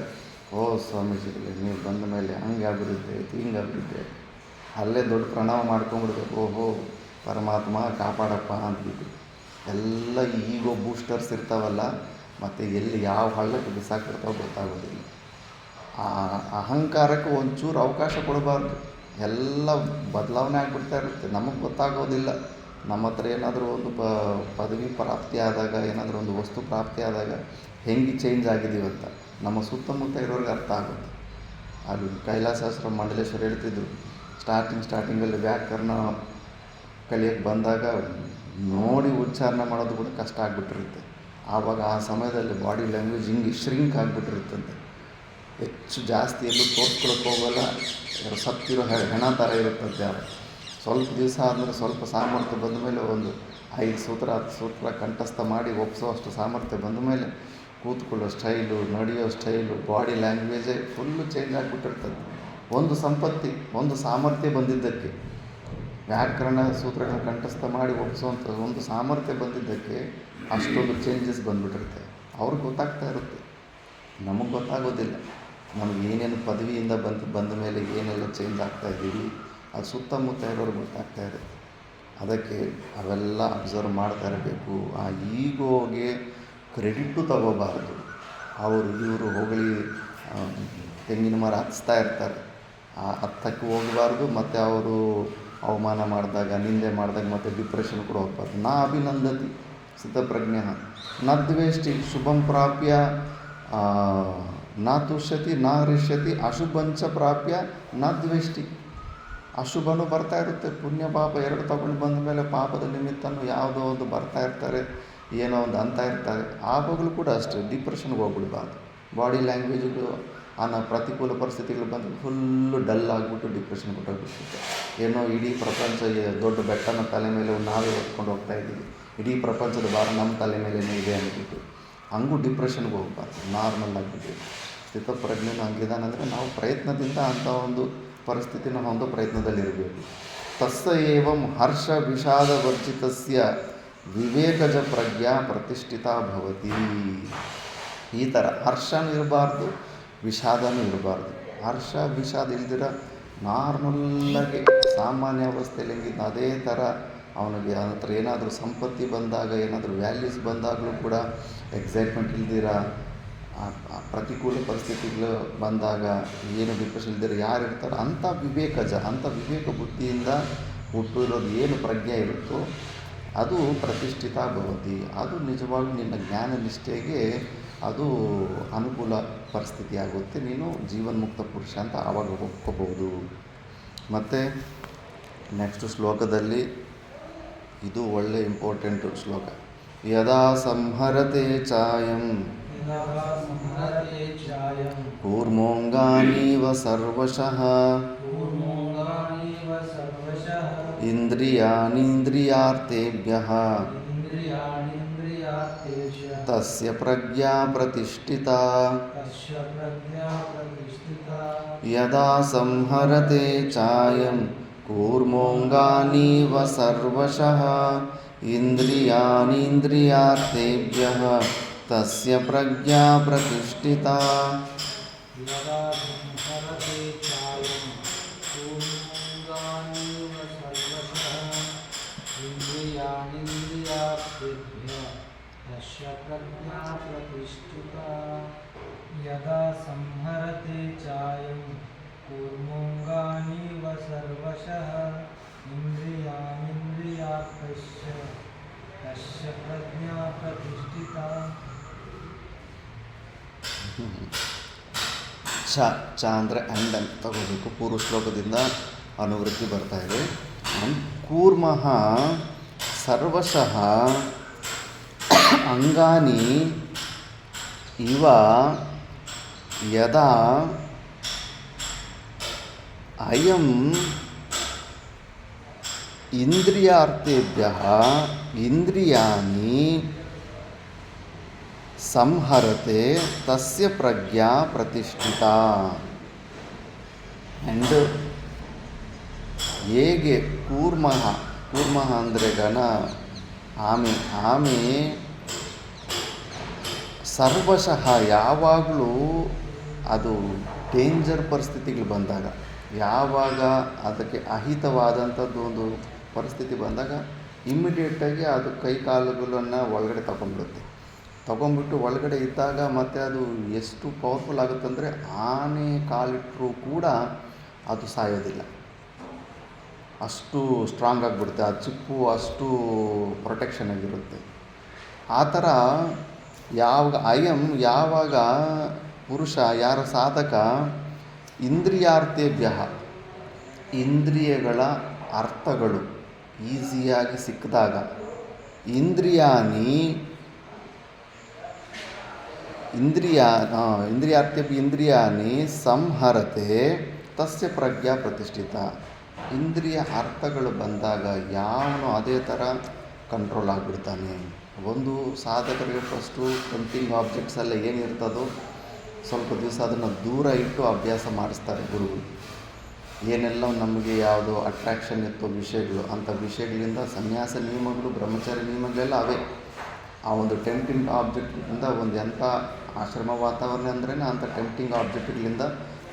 [SPEAKER 1] ಓ ಸ್ವಾಮೀಜಿಗಳೇ, ನೀವು ಬಂದ ಮೇಲೆ ಹಂಗೆ ಅಭಿವೃದ್ಧಿ ಆಯಿತು, ಹಿಂಗೆ ಅಭಿವೃದ್ಧಿ ಆಯಿತು. ಅಲ್ಲೇ ದೊಡ್ಡ ಪ್ರಣಾಮ ಮಾಡ್ಕೊಂಡ್ಬಿಡ್ಬೇಕು, ಓಹೋ ಪರಮಾತ್ಮ ಕಾಪಾಡಪ್ಪ ಅಂದ್ಬಿಟ್ಟು. ಎಲ್ಲ ಈಗೋ ಬೂಸ್ಟರ್ಸ್ ಇರ್ತಾವಲ್ಲ, ಮತ್ತು ಎಲ್ಲಿ ಯಾವ ಹಳ್ಳಕ್ಕೆ ಬಿಸಾಕಿರ್ತಾವೆ ಗೊತ್ತಾಗೋದಿಲ್ಲ. ಆ ಅಹಂಕಾರಕ್ಕೆ ಒಂಚೂರು ಅವಕಾಶ ಕೊಡಬಾರ್ದು. ಎಲ್ಲ ಬದಲಾವಣೆ ಆಗಿಬಿಡ್ತಾ ಇರುತ್ತೆ, ನಮಗೆ ಗೊತ್ತಾಗೋದಿಲ್ಲ. ನಮ್ಮ ಹತ್ರ ಏನಾದರೂ ಒಂದು ಪದವಿ ಪ್ರಾಪ್ತಿ ಆದಾಗ, ಏನಾದರೂ ಒಂದು ವಸ್ತು ಪ್ರಾಪ್ತಿ ಆದಾಗ ಹೆಂಗೆ ಚೇಂಜ್ ಆಗಿದ್ದೀವಿ ಅಂತ ನಮ್ಮ ಸುತ್ತಮುತ್ತ ಇರೋರಿಗೆ ಅರ್ಥ ಆಗುತ್ತೆ. ಅದು ಕೈಲಾಸಾಶ್ರಮ ಮಂಡಲೇಶ್ವರ ಹೇಳ್ತಿದ್ರು, ಸ್ಟಾರ್ಟಿಂಗಲ್ಲಿ ವ್ಯಾಕರಣ ಕಲಿಯೋಕ್ಕೆ ಬಂದಾಗ ನೋಡಿ ಉಚ್ಚಾರಣೆ ಮಾಡೋದು ಕೂಡ ಕಷ್ಟ ಆಗಿಬಿಟ್ಟಿರುತ್ತೆ. ಆವಾಗ ಆ ಸಮಯದಲ್ಲಿ ಬಾಡಿ ಲ್ಯಾಂಗ್ವೇಜ್ ಹಿಂಗೆ ಶ್ರಿಂಕ್ ಆಗಿಬಿಟ್ಟಿರುತ್ತಂತೆ. ಹೆಚ್ಚು ಜಾಸ್ತಿ ಎಲ್ಲೂ ತೋರಿಸ್ಕೊಳಕ್ಕೆ ಹೋಗಲ್ಲ, ಸತ್ತಿರೋ ಹೆಣ ಥರ ಇರುತ್ತಂತೆ. ಸ್ವಲ್ಪ ದಿವಸ ಆದಮೇಲೆ ಸ್ವಲ್ಪ ಸಾಮರ್ಥ್ಯ ಬಂದ ಮೇಲೆ ಒಂದು 5 ಸೂತ್ರ 10 ಸೂತ್ರ ಕಂಠಸ್ಥ ಮಾಡಿ ಒಪ್ಪಿಸೋ ಅಷ್ಟು ಸಾಮರ್ಥ್ಯ ಬಂದ ಮೇಲೆ ಕೂತ್ಕೊಳ್ಳೋ ಸ್ಟೈಲು, ನಡೆಯೋ ಸ್ಟೈಲು, ಬಾಡಿ ಲ್ಯಾಂಗ್ವೇಜೇ ಫುಲ್ಲು ಚೇಂಜ್ ಆಗಿಬಿಟ್ಟಿರ್ತದೆ. ಒಂದು ಸಂಪತ್ತಿ, ಒಂದು ಸಾಮರ್ಥ್ಯ ಬಂದಿದ್ದಕ್ಕೆ, ವ್ಯಾಕರಣ ಸೂತ್ರಗಳನ್ನ ಕಂಠಸ್ಥ ಮಾಡಿ ಒಪ್ಪಿಸೋವಂಥ ಒಂದು ಸಾಮರ್ಥ್ಯ ಬಂದಿದ್ದಕ್ಕೆ ಅಷ್ಟೊಂದು ಚೇಂಜಸ್ ಬಂದುಬಿಟ್ಟಿರುತ್ತೆ. ಅವ್ರಿಗೆ ಗೊತ್ತಾಗ್ತಾ ಇರುತ್ತೆ, ನಮಗೆ ಗೊತ್ತಾಗೋದಿಲ್ಲ. ನಮಗೆ ಏನೇನು ಪದವಿಯಿಂದ ಬಂದ ಮೇಲೆ ಏನೆಲ್ಲ ಚೇಂಜ್ ಆಗ್ತಾಯಿದ್ದೀವಿ, ಅದು ಸುತ್ತಮುತ್ತ ಇರೋರು ಗೊತ್ತಾಗ್ತಾ ಇರುತ್ತೆ. ಅದಕ್ಕೆ ಅವೆಲ್ಲ ಅಬ್ಸರ್ವ್ ಮಾಡ್ತಾ ಇರಬೇಕು. ಆ ಈಗೋಗೆ ಕ್ರೆಡಿಟ್ಟು ತಗೋಬಾರ್ದು. ಇವರು ಹೊಗಳಿ ತೆಂಗಿನ ಮರ ಹತ್ತಿಸ್ತಾ ಇರ್ತಾರೆ, ಆ ಹತ್ತಕ್ಕೆ ಹೋಗಬಾರ್ದು. ಮತ್ತು ಅವರು ಅವಮಾನ ಮಾಡಿದಾಗ, ನಿಂದೆ ಮಾಡಿದಾಗ ಮತ್ತೆ ಡಿಪ್ರೆಷನ್ ಕೂಡ ಹೋಗ್ಬಾರ್ದು. ನಾ ಅಭಿನಂದತಿ ಸ್ಥಿತಪ್ರಜ್ಞ ನ ದ್ವೇಷ್ಟಿ ಶುಭಂ ಪ್ರಾಪ್ಯ ನಾ ತುಷ್ಯತಿ ನಾ ಹೃಷ್ಯತಿ ಅಶುಭಂಚ ಪ್ರಾಪ್ಯ ನ ದ್ವೇಷ್ಟಿ. ಅಶುಭನೂ ಬರ್ತಾ ಇರುತ್ತೆ, ಪುಣ್ಯ ಪಾಪ ಎರಡು ತಗೊಂಡು ಬಂದ ಮೇಲೆ ಪಾಪದ ನಿಮಿತ್ತನೂ ಯಾವುದೋ ಒಂದು ಬರ್ತಾ ಇರ್ತಾರೆ, ಏನೋ ಒಂದು ಅಂತ ಇರ್ತಾರೆ. ಆವಾಗಲೂ ಕೂಡ ಅಷ್ಟೇ ಡಿಪ್ರೆಷನ್ಗೆ ಹೋಗ್ಬಿಡ್ಬಾರ್ದು. ಬಾಡಿ ಲ್ಯಾಂಗ್ವೇಜ್ಗಳು ಪ್ರತಿಕೂಲ ಪರಿಸ್ಥಿತಿಗಳು ಬಂದರೆ ಫುಲ್ಲು ಡಲ್ ಆಗಿಬಿಟ್ಟು ಡಿಪ್ರೆಷನ್ ಕೊಟ್ಟೋಗ್ಬಿಡ್ತಿತ್ತು. ಏನೋ ಇಡೀ ಪ್ರಪಂಚ ದೊಡ್ಡ ಬೆಟ್ಟನ ತಲೆ ಮೇಲೆ ನಾವೇ ಹೊತ್ಕೊಂಡು ಹೋಗ್ತಾ ಇದ್ದೀವಿ, ಇಡೀ ಪ್ರಪಂಚದ ಭಾರ ನಮ್ಮ ತಲೆ ಮೇಲೇ ಇದೆ ಅಂದ್ಬಿಟ್ಟು ಹಂಗೂ ಡಿಪ್ರೆಷನ್ಗೆ ಹೋಗ್ಬಾರ್ದು. ನಾರ್ಮಲ್ ಆಗಿಬಿಟ್ಟು ಸ್ಥಿತಪ್ರಜ್ಞೆನೂ ಹಂಗಿದಾನಂದರೆ ನಾವು ಪ್ರಯತ್ನದಿಂದ ಅಂಥ ಒಂದು ಪರಿಸ್ಥಿತಿನ ಹೊಂದೋ ಪ್ರಯತ್ನದಲ್ಲಿರಬೇಕು. ತಸ್ಸ ಏವಂ ಹರ್ಷ ವಿಷಾದ ವರ್ಜಿತಸ್ಯ ವಿವೇಕಜ ಪ್ರಜ್ಞಾ ಪ್ರತಿಷ್ಠಿತಾ ಭವತಿ. ಈ ಥರ ಹರ್ಷನೂ ಇರಬಾರ್ದು, ವಿಷಾದನೂ ಇರಬಾರ್ದು. ಹರ್ಷ ವಿಷಾದ ಇಲ್ದಿರ ನಾರ್ಮಲ್ಲಾಗಿ ಸಾಮಾನ್ಯ ಅವಸ್ಥೆಯಲ್ಲಿ ಹೆಂಗಿದ್ದು ಅದೇ ಥರ ಅವನಿಗೆ ಹತ್ರ ಏನಾದರೂ ಸಂಪತ್ತಿ ಬಂದಾಗ, ಏನಾದರೂ ವ್ಯಾಲ್ಯೂಸ್ ಬಂದಾಗಲೂ ಕೂಡ ಎಕ್ಸೈಟ್ಮೆಂಟ್ ಇಲ್ದಿರ, ಪ್ರತಿಕೂಲ ಪರಿಸ್ಥಿತಿಗಳು ಬಂದಾಗ ಏನು ಡಿಪ್ರೆಷನ್ ಇಲ್ದಿರ ಯಾರು ಇರ್ತಾರೋ ಅಂಥ ವಿವೇಕಜ, ಅಂಥ ವಿವೇಕ ಬುದ್ಧಿಯಿಂದ ಹುಟ್ಟಿರೋದು ಏನು ಪ್ರಜ್ಞೆ ಇರುತ್ತೋ ಅದು ಪ್ರತಿಷ್ಠಿತ ಭವತಿ. ಅದು ನಿಜವಾಗ್ಲೂ ನಿನ್ನ ಜ್ಞಾನ ನಿಷ್ಠೆಗೆ ಅದು ಅನುಕೂಲ ಪರಿಸ್ಥಿತಿ ಆಗುತ್ತೆ. ನೀನು ಜೀವನ್ಮುಕ್ತ ಪುರುಷ ಅಂತ ಆವಾಗ ಒಪ್ಕೋಬೋದು. ಮತ್ತು ನೆಕ್ಸ್ಟ್ ಶ್ಲೋಕದಲ್ಲಿ ಇದು ಒಳ್ಳೆ ಇಂಪಾರ್ಟೆಂಟು ಶ್ಲೋಕ. ಯದಾ ಸಂಹರತೆ ಚಾಯಂ ಕೂರ್ಮೋಂಗಾನೀವ ಸರ್ವಶಃ ಇಂದ್ರಿಯಾಣೀಂದ್ರಿಯಾರ್ಥೇಭ್ಯಃ ತಸ್ಯ ಪ್ರಜ್ಞಾ ಪ್ರತಿಷ್ಠಿತಾ. ಯದಾ ಸಂಹರತೆ ಚಾಯಂ ಕೂರ್ಮೋಂಗಾನೀವ ಸರ್ವಶಃ ಇಂದ್ರಿಯಾಣೀಂದ್ರಿಯಾರ್ಥೇಭ್ಯಃ ತಸ್ಯ ಪ್ರಜ್ಞಾ ಪ್ರತಿಷ್ಠಿತಾ.
[SPEAKER 2] ಯದಾ ಸಂಹರತೆ ಚಾಯಂ ಕೂರ್ಮೋಂಗಾನೀವ ಸರ್ವಶಃ ಇಂದ್ರಿಯಾಣೀಂದ್ರಿಯಾರ್ಥೇಭ್ಯಃ ತಸ್ಯ ಪ್ರಜ್ಞಾ ಪ್ರತಿಷ್ಠಿತಾ.
[SPEAKER 1] ಚ ಅಂದರೆ ಆ್ಯಂಡ್ ಅಂತ ತಗೋಬೇಕು. ಪೂರ್ವ ಶ್ಲೋಕದಿಂದ ಅನುವೃತ್ತಿ ಬರ್ತಾ ಇದೆ. ಕೂರ್ಮಃ ಸರ್ವಶಃ ಅಂಗಾನಿ ಇವ ಯದಾ ಅಯಂ ಇಂದ್ರಿಯಾರ್ಥೇಭ್ಯಃ ಇಂದ್ರಿಯಾಣಿ ಸಂಹರತೆ ತಸ್ಯ ಪ್ರಜ್ಞಾ ಪ್ರತಿಷ್ಠಿತಾ. ಆ್ಯಂಡ್ ಹೇಗೆ ಕೂರ್ಮಃ ಅಂದರೆ ಗಣ ಆಮೆ ಸರ್ವಶಃ ಯಾವಾಗಲೂ ಅದು ಡೇಂಜರ್ ಪರಿಸ್ಥಿತಿಗಳು ಬಂದಾಗ, ಯಾವಾಗ ಅದಕ್ಕೆ ಅಹಿತವಾದಂಥದ್ದು ಒಂದು ಪರಿಸ್ಥಿತಿ ಬಂದಾಗ ಇಮ್ಮಿಡಿಯೇಟಾಗಿ ಅದು ಕೈ ಕಾಲುಗಳನ್ನು ಒಳಗಡೆ ತಗೊಂಡ್ಬಿಟ್ಟು ಒಳಗಡೆ ಇದ್ದಾಗ ಮತ್ತೆ ಅದು ಎಷ್ಟು ಪವರ್ಫುಲ್ ಆಗುತ್ತಂದರೆ ಆನೆ ಕಾಲಿಟ್ಟರೂ ಕೂಡ ಅದು ಸಾಯೋದಿಲ್ಲ, ಅಷ್ಟು ಸ್ಟ್ರಾಂಗ್ ಆಗಿಬಿಡುತ್ತೆ. ಆ ಚಿಪ್ಪು ಅಷ್ಟು ಪ್ರೊಟೆಕ್ಷನ್ ಆಗಿರುತ್ತೆ. ಆ ಥರ ಯಾವಾಗ ಪುರುಷ ಯಾರ ಸಾಧಕ ಇಂದ್ರಿಯಾರ್ಥೇಭ್ಯ ಇಂದ್ರಿಯಗಳ ಅರ್ಥಗಳು ಈಸಿಯಾಗಿ ಸಿಕ್ಕಿದಾಗ ಇಂದ್ರಿಯಾರ್ಥೇಭ್ಯ ಇಂದ್ರಿಯಾಣಿ ಸಂಹರತೆ ತಸ್ಯ ಪ್ರಜ್ಞಾ ಪ್ರತಿಷ್ಠಿತ. ಇಂದ್ರಿಯ ಅರ್ಥಗಳು ಬಂದಾಗ ಯಾವನು ಅದೇ ಥರ ಕಂಟ್ರೋಲ್ ಆಗಿಬಿಡ್ತಾನೆ. ಒಂದು ಸಾಧಕರಿಗೆ ಫಸ್ಟು ಟೆಂಪ್ಟಿಂಗ್ ಆಬ್ಜೆಕ್ಟ್ಸ್ ಎಲ್ಲ ಏನಿರ್ತದೋ ಸ್ವಲ್ಪ ದಿವಸ ಅದನ್ನು ದೂರ ಇಟ್ಟು ಅಭ್ಯಾಸ ಮಾಡಿಸ್ತಾರೆ ಗುರುಗಳು. ಏನೆಲ್ಲ ನಮಗೆ ಯಾವುದು ಅಟ್ರ್ಯಾಕ್ಷನ್ ಇತ್ತು ವಿಷಯಗಳು, ಅಂಥ ವಿಷಯಗಳಿಂದ ಸನ್ಯಾಸ ನಿಯಮಗಳು ಬ್ರಹ್ಮಚಾರಿ ನಿಯಮಗಳೆಲ್ಲ ಅವೇ. ಆ ಒಂದು ಟೆಂಪ್ಟಿಂಗ್ ಆಬ್ಜೆಕ್ಟಿಂದ ಒಂದು ಎಂಥ ಆಶ್ರಮ ವಾತಾವರಣ ಅಂದ್ರೇ ಅಂಥ ಟೆಂಪ್ಟಿಂಗ್ ಆಬ್ಜೆಕ್ಟ್ಗಳಿಂದ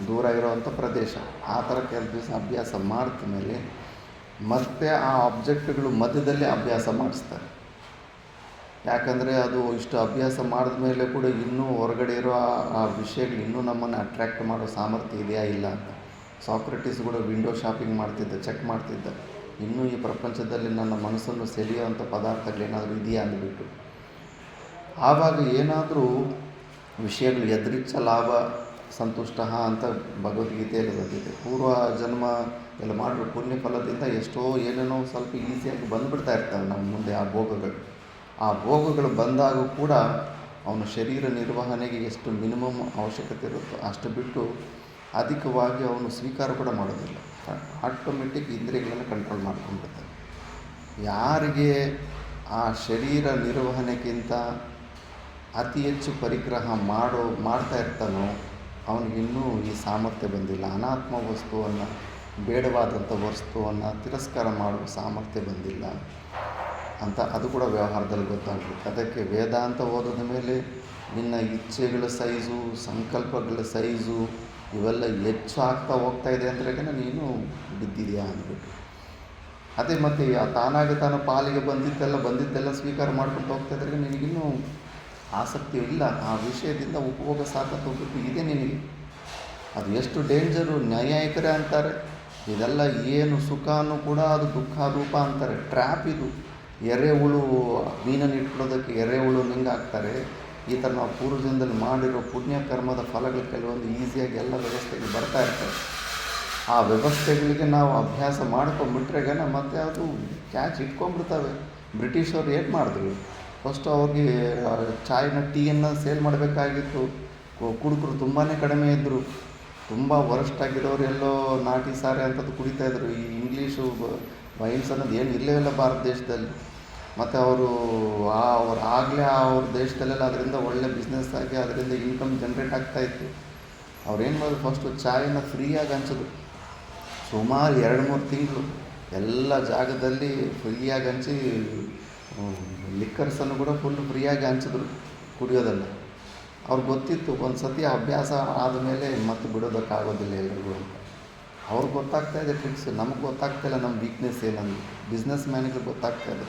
[SPEAKER 1] ದೂರ ಇರೋವಂಥ ಪ್ರದೇಶ. ಆ ಥರ ಕೆಲವು ದಿವಸ ಅಭ್ಯಾಸ ಮಾಡಿದ ಮೇಲೆ ಮತ್ತೆ ಆ ಆಬ್ಜೆಕ್ಟ್ಗಳು ಮಧ್ಯದಲ್ಲೇ ಅಭ್ಯಾಸ ಮಾಡಿಸ್ತಾರೆ. ಯಾಕಂದರೆ ಅದು ಇಷ್ಟು ಅಭ್ಯಾಸ ಮಾಡಿದ ಮೇಲೆ ಕೂಡ ಇನ್ನೂ ಹೊರಗಡೆ ಇರೋ ಆ ವಿಷಯಗಳು ಇನ್ನೂ ನಮ್ಮನ್ನು ಅಟ್ರ್ಯಾಕ್ಟ್ ಮಾಡೋ ಸಾಮರ್ಥ್ಯ ಇದೆಯಾ ಇಲ್ಲ ಅಂತ. ಸಾಕ್ರೆಟಿಸ್ ಕೂಡ ವಿಂಡೋ ಶಾಪಿಂಗ್ ಮಾಡ್ತಿದ್ದ, ಚೆಕ್ ಮಾಡ್ತಿದ್ದ, ಇನ್ನೂ ಈ ಪ್ರಪಂಚದಲ್ಲಿ ನನ್ನ ಮನಸ್ಸನ್ನು ಸೆಳೆಯುವಂಥ ಪದಾರ್ಥಗಳೇನಾದರೂ ಇದೆಯಾ ಅಂದ್ಬಿಟ್ಟು. ಆವಾಗ ಏನಾದರೂ ವಿಷಯಗಳು ಎದುರಿಚ್ಚ ಲಾಭ ಸಂತುಷ್ಟ ಅಂತ ಭಗವದ್ಗೀತೆಯಲ್ಲಿ ಬಂದಿದೆ. ಪೂರ್ವ ಜನ್ಮ ಎಲ್ಲ ಮಾಡಿರೋ ಪುಣ್ಯ ಫಲದಿಂದ ಎಷ್ಟೋ ಏನೇನೋ ಸ್ವಲ್ಪ ಈಸಿಯಾಗಿ ಬಂದುಬಿಡ್ತಾ ಇರ್ತವೆ ನಮ್ಮ ಮುಂದೆ ಆ ಭೋಗಗಳು ಬಂದಾಗ ಕೂಡ ಅವನ ಶರೀರ ನಿರ್ವಹಣೆಗೆ ಎಷ್ಟು ಮಿನಿಮಮ್ ಅವಶ್ಯಕತೆ ಇರುತ್ತೋ ಅಷ್ಟು ಬಿಟ್ಟು ಅಧಿಕವಾಗಿ ಅವನು ಸ್ವೀಕಾರ ಕೂಡ ಮಾಡೋದಿಲ್ಲ. ಆಟೋಮೆಟಿಕ್ ಇಂದ್ರಿಯಗಳನ್ನು ಕಂಟ್ರೋಲ್ ಮಾಡ್ಕೊಂಡ್ಬಿಡ್ತಾನೆ. ಯಾರಿಗೆ ಆ ಶರೀರ ನಿರ್ವಹಣೆಗಿಂತ ಅತಿ ಹೆಚ್ಚು ಪರಿಗ್ರಹ ಮಾಡ್ತಾ ಇರ್ತಾನೋ ಅವನಿಗಿನ್ನೂ ಈ ಸಾಮರ್ಥ್ಯ ಬಂದಿಲ್ಲ. ಅನಾತ್ಮ ವಸ್ತುವನ್ನು, ಬೇಡವಾದಂಥ ವಸ್ತುವನ್ನು ತಿರಸ್ಕಾರ ಮಾಡುವ ಸಾಮರ್ಥ್ಯ ಬಂದಿಲ್ಲ ಅಂತ ಅದು ಕೂಡ ವ್ಯವಹಾರದಲ್ಲಿ ಗೊತ್ತಾಗಬೇಕು. ಅದಕ್ಕೆ ವೇದಾಂತ ಓದೋದ ಮೇಲೆ ನಿನ್ನ ಇಚ್ಛೆಗಳ ಸೈಜು, ಸಂಕಲ್ಪಗಳ ಸೈಜು ಇವೆಲ್ಲ ಹೆಚ್ಚು ಆಗ್ತಾ ಹೋಗ್ತಾ ಇದೆ ಅಂದ್ರೆ ನೀನು ಬಿದ್ದಿದೆಯಾ ಅಂದ್ಬಿಟ್ಟು. ಅದೇ ಮತ್ತು ತಾನಾಗಿ ತಾನು ಪಾಲಿಗೆ ಬಂದಿದ್ದೆಲ್ಲ ಸ್ವೀಕಾರ ಮಾಡ್ಕೊಂಡು ಹೋಗ್ತಾ ಇದ್ರೆ ನಿನಗಿನ್ನೂ ಆಸಕ್ತಿ ಇಲ್ಲ. ಆ ವಿಷಯದಿಂದ ಉಪಭೋಗ ಸಾಕತ್ತು ಹೋಗ್ಬಿಟ್ಟು ಇದೆ ನಿನಗೆ. ಅದು ಎಷ್ಟು ಡೇಂಜರು. ನ್ಯಾಯಿಕರೇ ಅಂತಾರೆ ಇದೆಲ್ಲ ಏನು ಸುಖನೂ ಕೂಡ ಅದು ದುಃಖ ರೂಪ ಅಂತಾರೆ. ಟ್ರ್ಯಾಪ್ ಇದು. ಎರೆಹುಳು ಮೀನನ್ನು ಇಟ್ಕೊಳ್ಳೋದಕ್ಕೆ ಎರೆಹುಳು ನಿಂಗೆ ಹಾಕ್ತಾರೆ. ಈ ಥರ ನಾವು ಪೂರ್ವಜನದಲ್ಲಿ ಮಾಡಿರೋ ಪುಣ್ಯ ಕರ್ಮದ ಫಲಗಳು ಕೆಲವೊಂದು ಈಸಿಯಾಗಿ ಎಲ್ಲ ವ್ಯವಸ್ಥೆಗಳು ಬರ್ತಾ ಇರ್ತವೆ. ಆ ವ್ಯವಸ್ಥೆಗಳಿಗೆ ನಾವು ಅಭ್ಯಾಸ ಮಾಡ್ಕೊಂಡ್ಬಿಟ್ರೆ ಮತ್ತೆ ಅದು ಕ್ಯಾಚ್ ಇಟ್ಕೊಂಡ್ಬಿಡ್ತವೆ. ಬ್ರಿಟಿಷರು ಏನು ಮಾಡಿದ್ರು, ಫಸ್ಟು ಅವ್ರಿಗೆ ಟೀಯನ್ನು ಸೇಲ್ ಮಾಡಬೇಕಾಗಿತ್ತು. ಕುಡುಕರು ತುಂಬಾ ಕಡಿಮೆ ಇದ್ದರು. ತುಂಬ ವರಸ್ಟ್ ಆಗಿರೋರು ಎಲ್ಲೋ ನಾಟಿ ಸಾರೆ ಅಂಥದ್ದು ಕುಡಿತಾಯಿದ್ರು. ಈ ಇಂಗ್ಲೀಷು ವೈನ್ಸ್ ಅನ್ನೋದು ಏನು ಇಲ್ಲೇ ಇಲ್ಲ ಭಾರತ ದೇಶದಲ್ಲಿ. ಮತ್ತು ಅವರು ಆಗಲೇ ಅವ್ರ ದೇಶದಲ್ಲೆಲ್ಲ ಅದರಿಂದ ಒಳ್ಳೆ ಬಿಸ್ನೆಸ್ ಆಗಿ ಅದರಿಂದ ಇನ್ಕಮ್ ಜನ್ರೇಟ್ ಆಗ್ತಾಯಿತ್ತು. ಅವ್ರೇನು ಮಾಡಿದ್ರು, ಫಸ್ಟು ಚಾಯನ್ನು ಫ್ರೀಯಾಗಿ ಹಂಚಿದ್ರು. ಸುಮಾರು 2-3 ತಿಂಗಳು ಎಲ್ಲ ಜಾಗದಲ್ಲಿ ಫ್ರೀಯಾಗಿ ಹಂಚಿ ಲಿಕ್ಕರ್ಸನ್ನು ಕೂಡ ಫುಲ್ ಫ್ರೀಯಾಗಿ ಹಂಚಿದ್ರು ಕುಡಿಯೋದಲ್ಲ. ಅವ್ರಿಗೆ ಗೊತ್ತಿತ್ತು ಒಂದು ಸತಿ ಅಭ್ಯಾಸ ಆದಮೇಲೆ ಮತ್ತೆ ಬಿಡೋದಕ್ಕಾಗೋದಿಲ್ಲ ಎಲ್ರಿಗೂ ಅಂತ. ಅವ್ರಿಗೆ ಗೊತ್ತಾಗ್ತಾಯಿದೆ ಟ್ರಿಕ್ಸ್, ನಮಗೆ ಗೊತ್ತಾಗ್ತಾಯಿಲ್ಲ ನಮ್ಮ ವೀಕ್ನೆಸ್ ಏನಂದು. ಬಿಸ್ನೆಸ್ ಮ್ಯಾನಿಗೆ ಗೊತ್ತಾಗ್ತಾಯಿದೆ.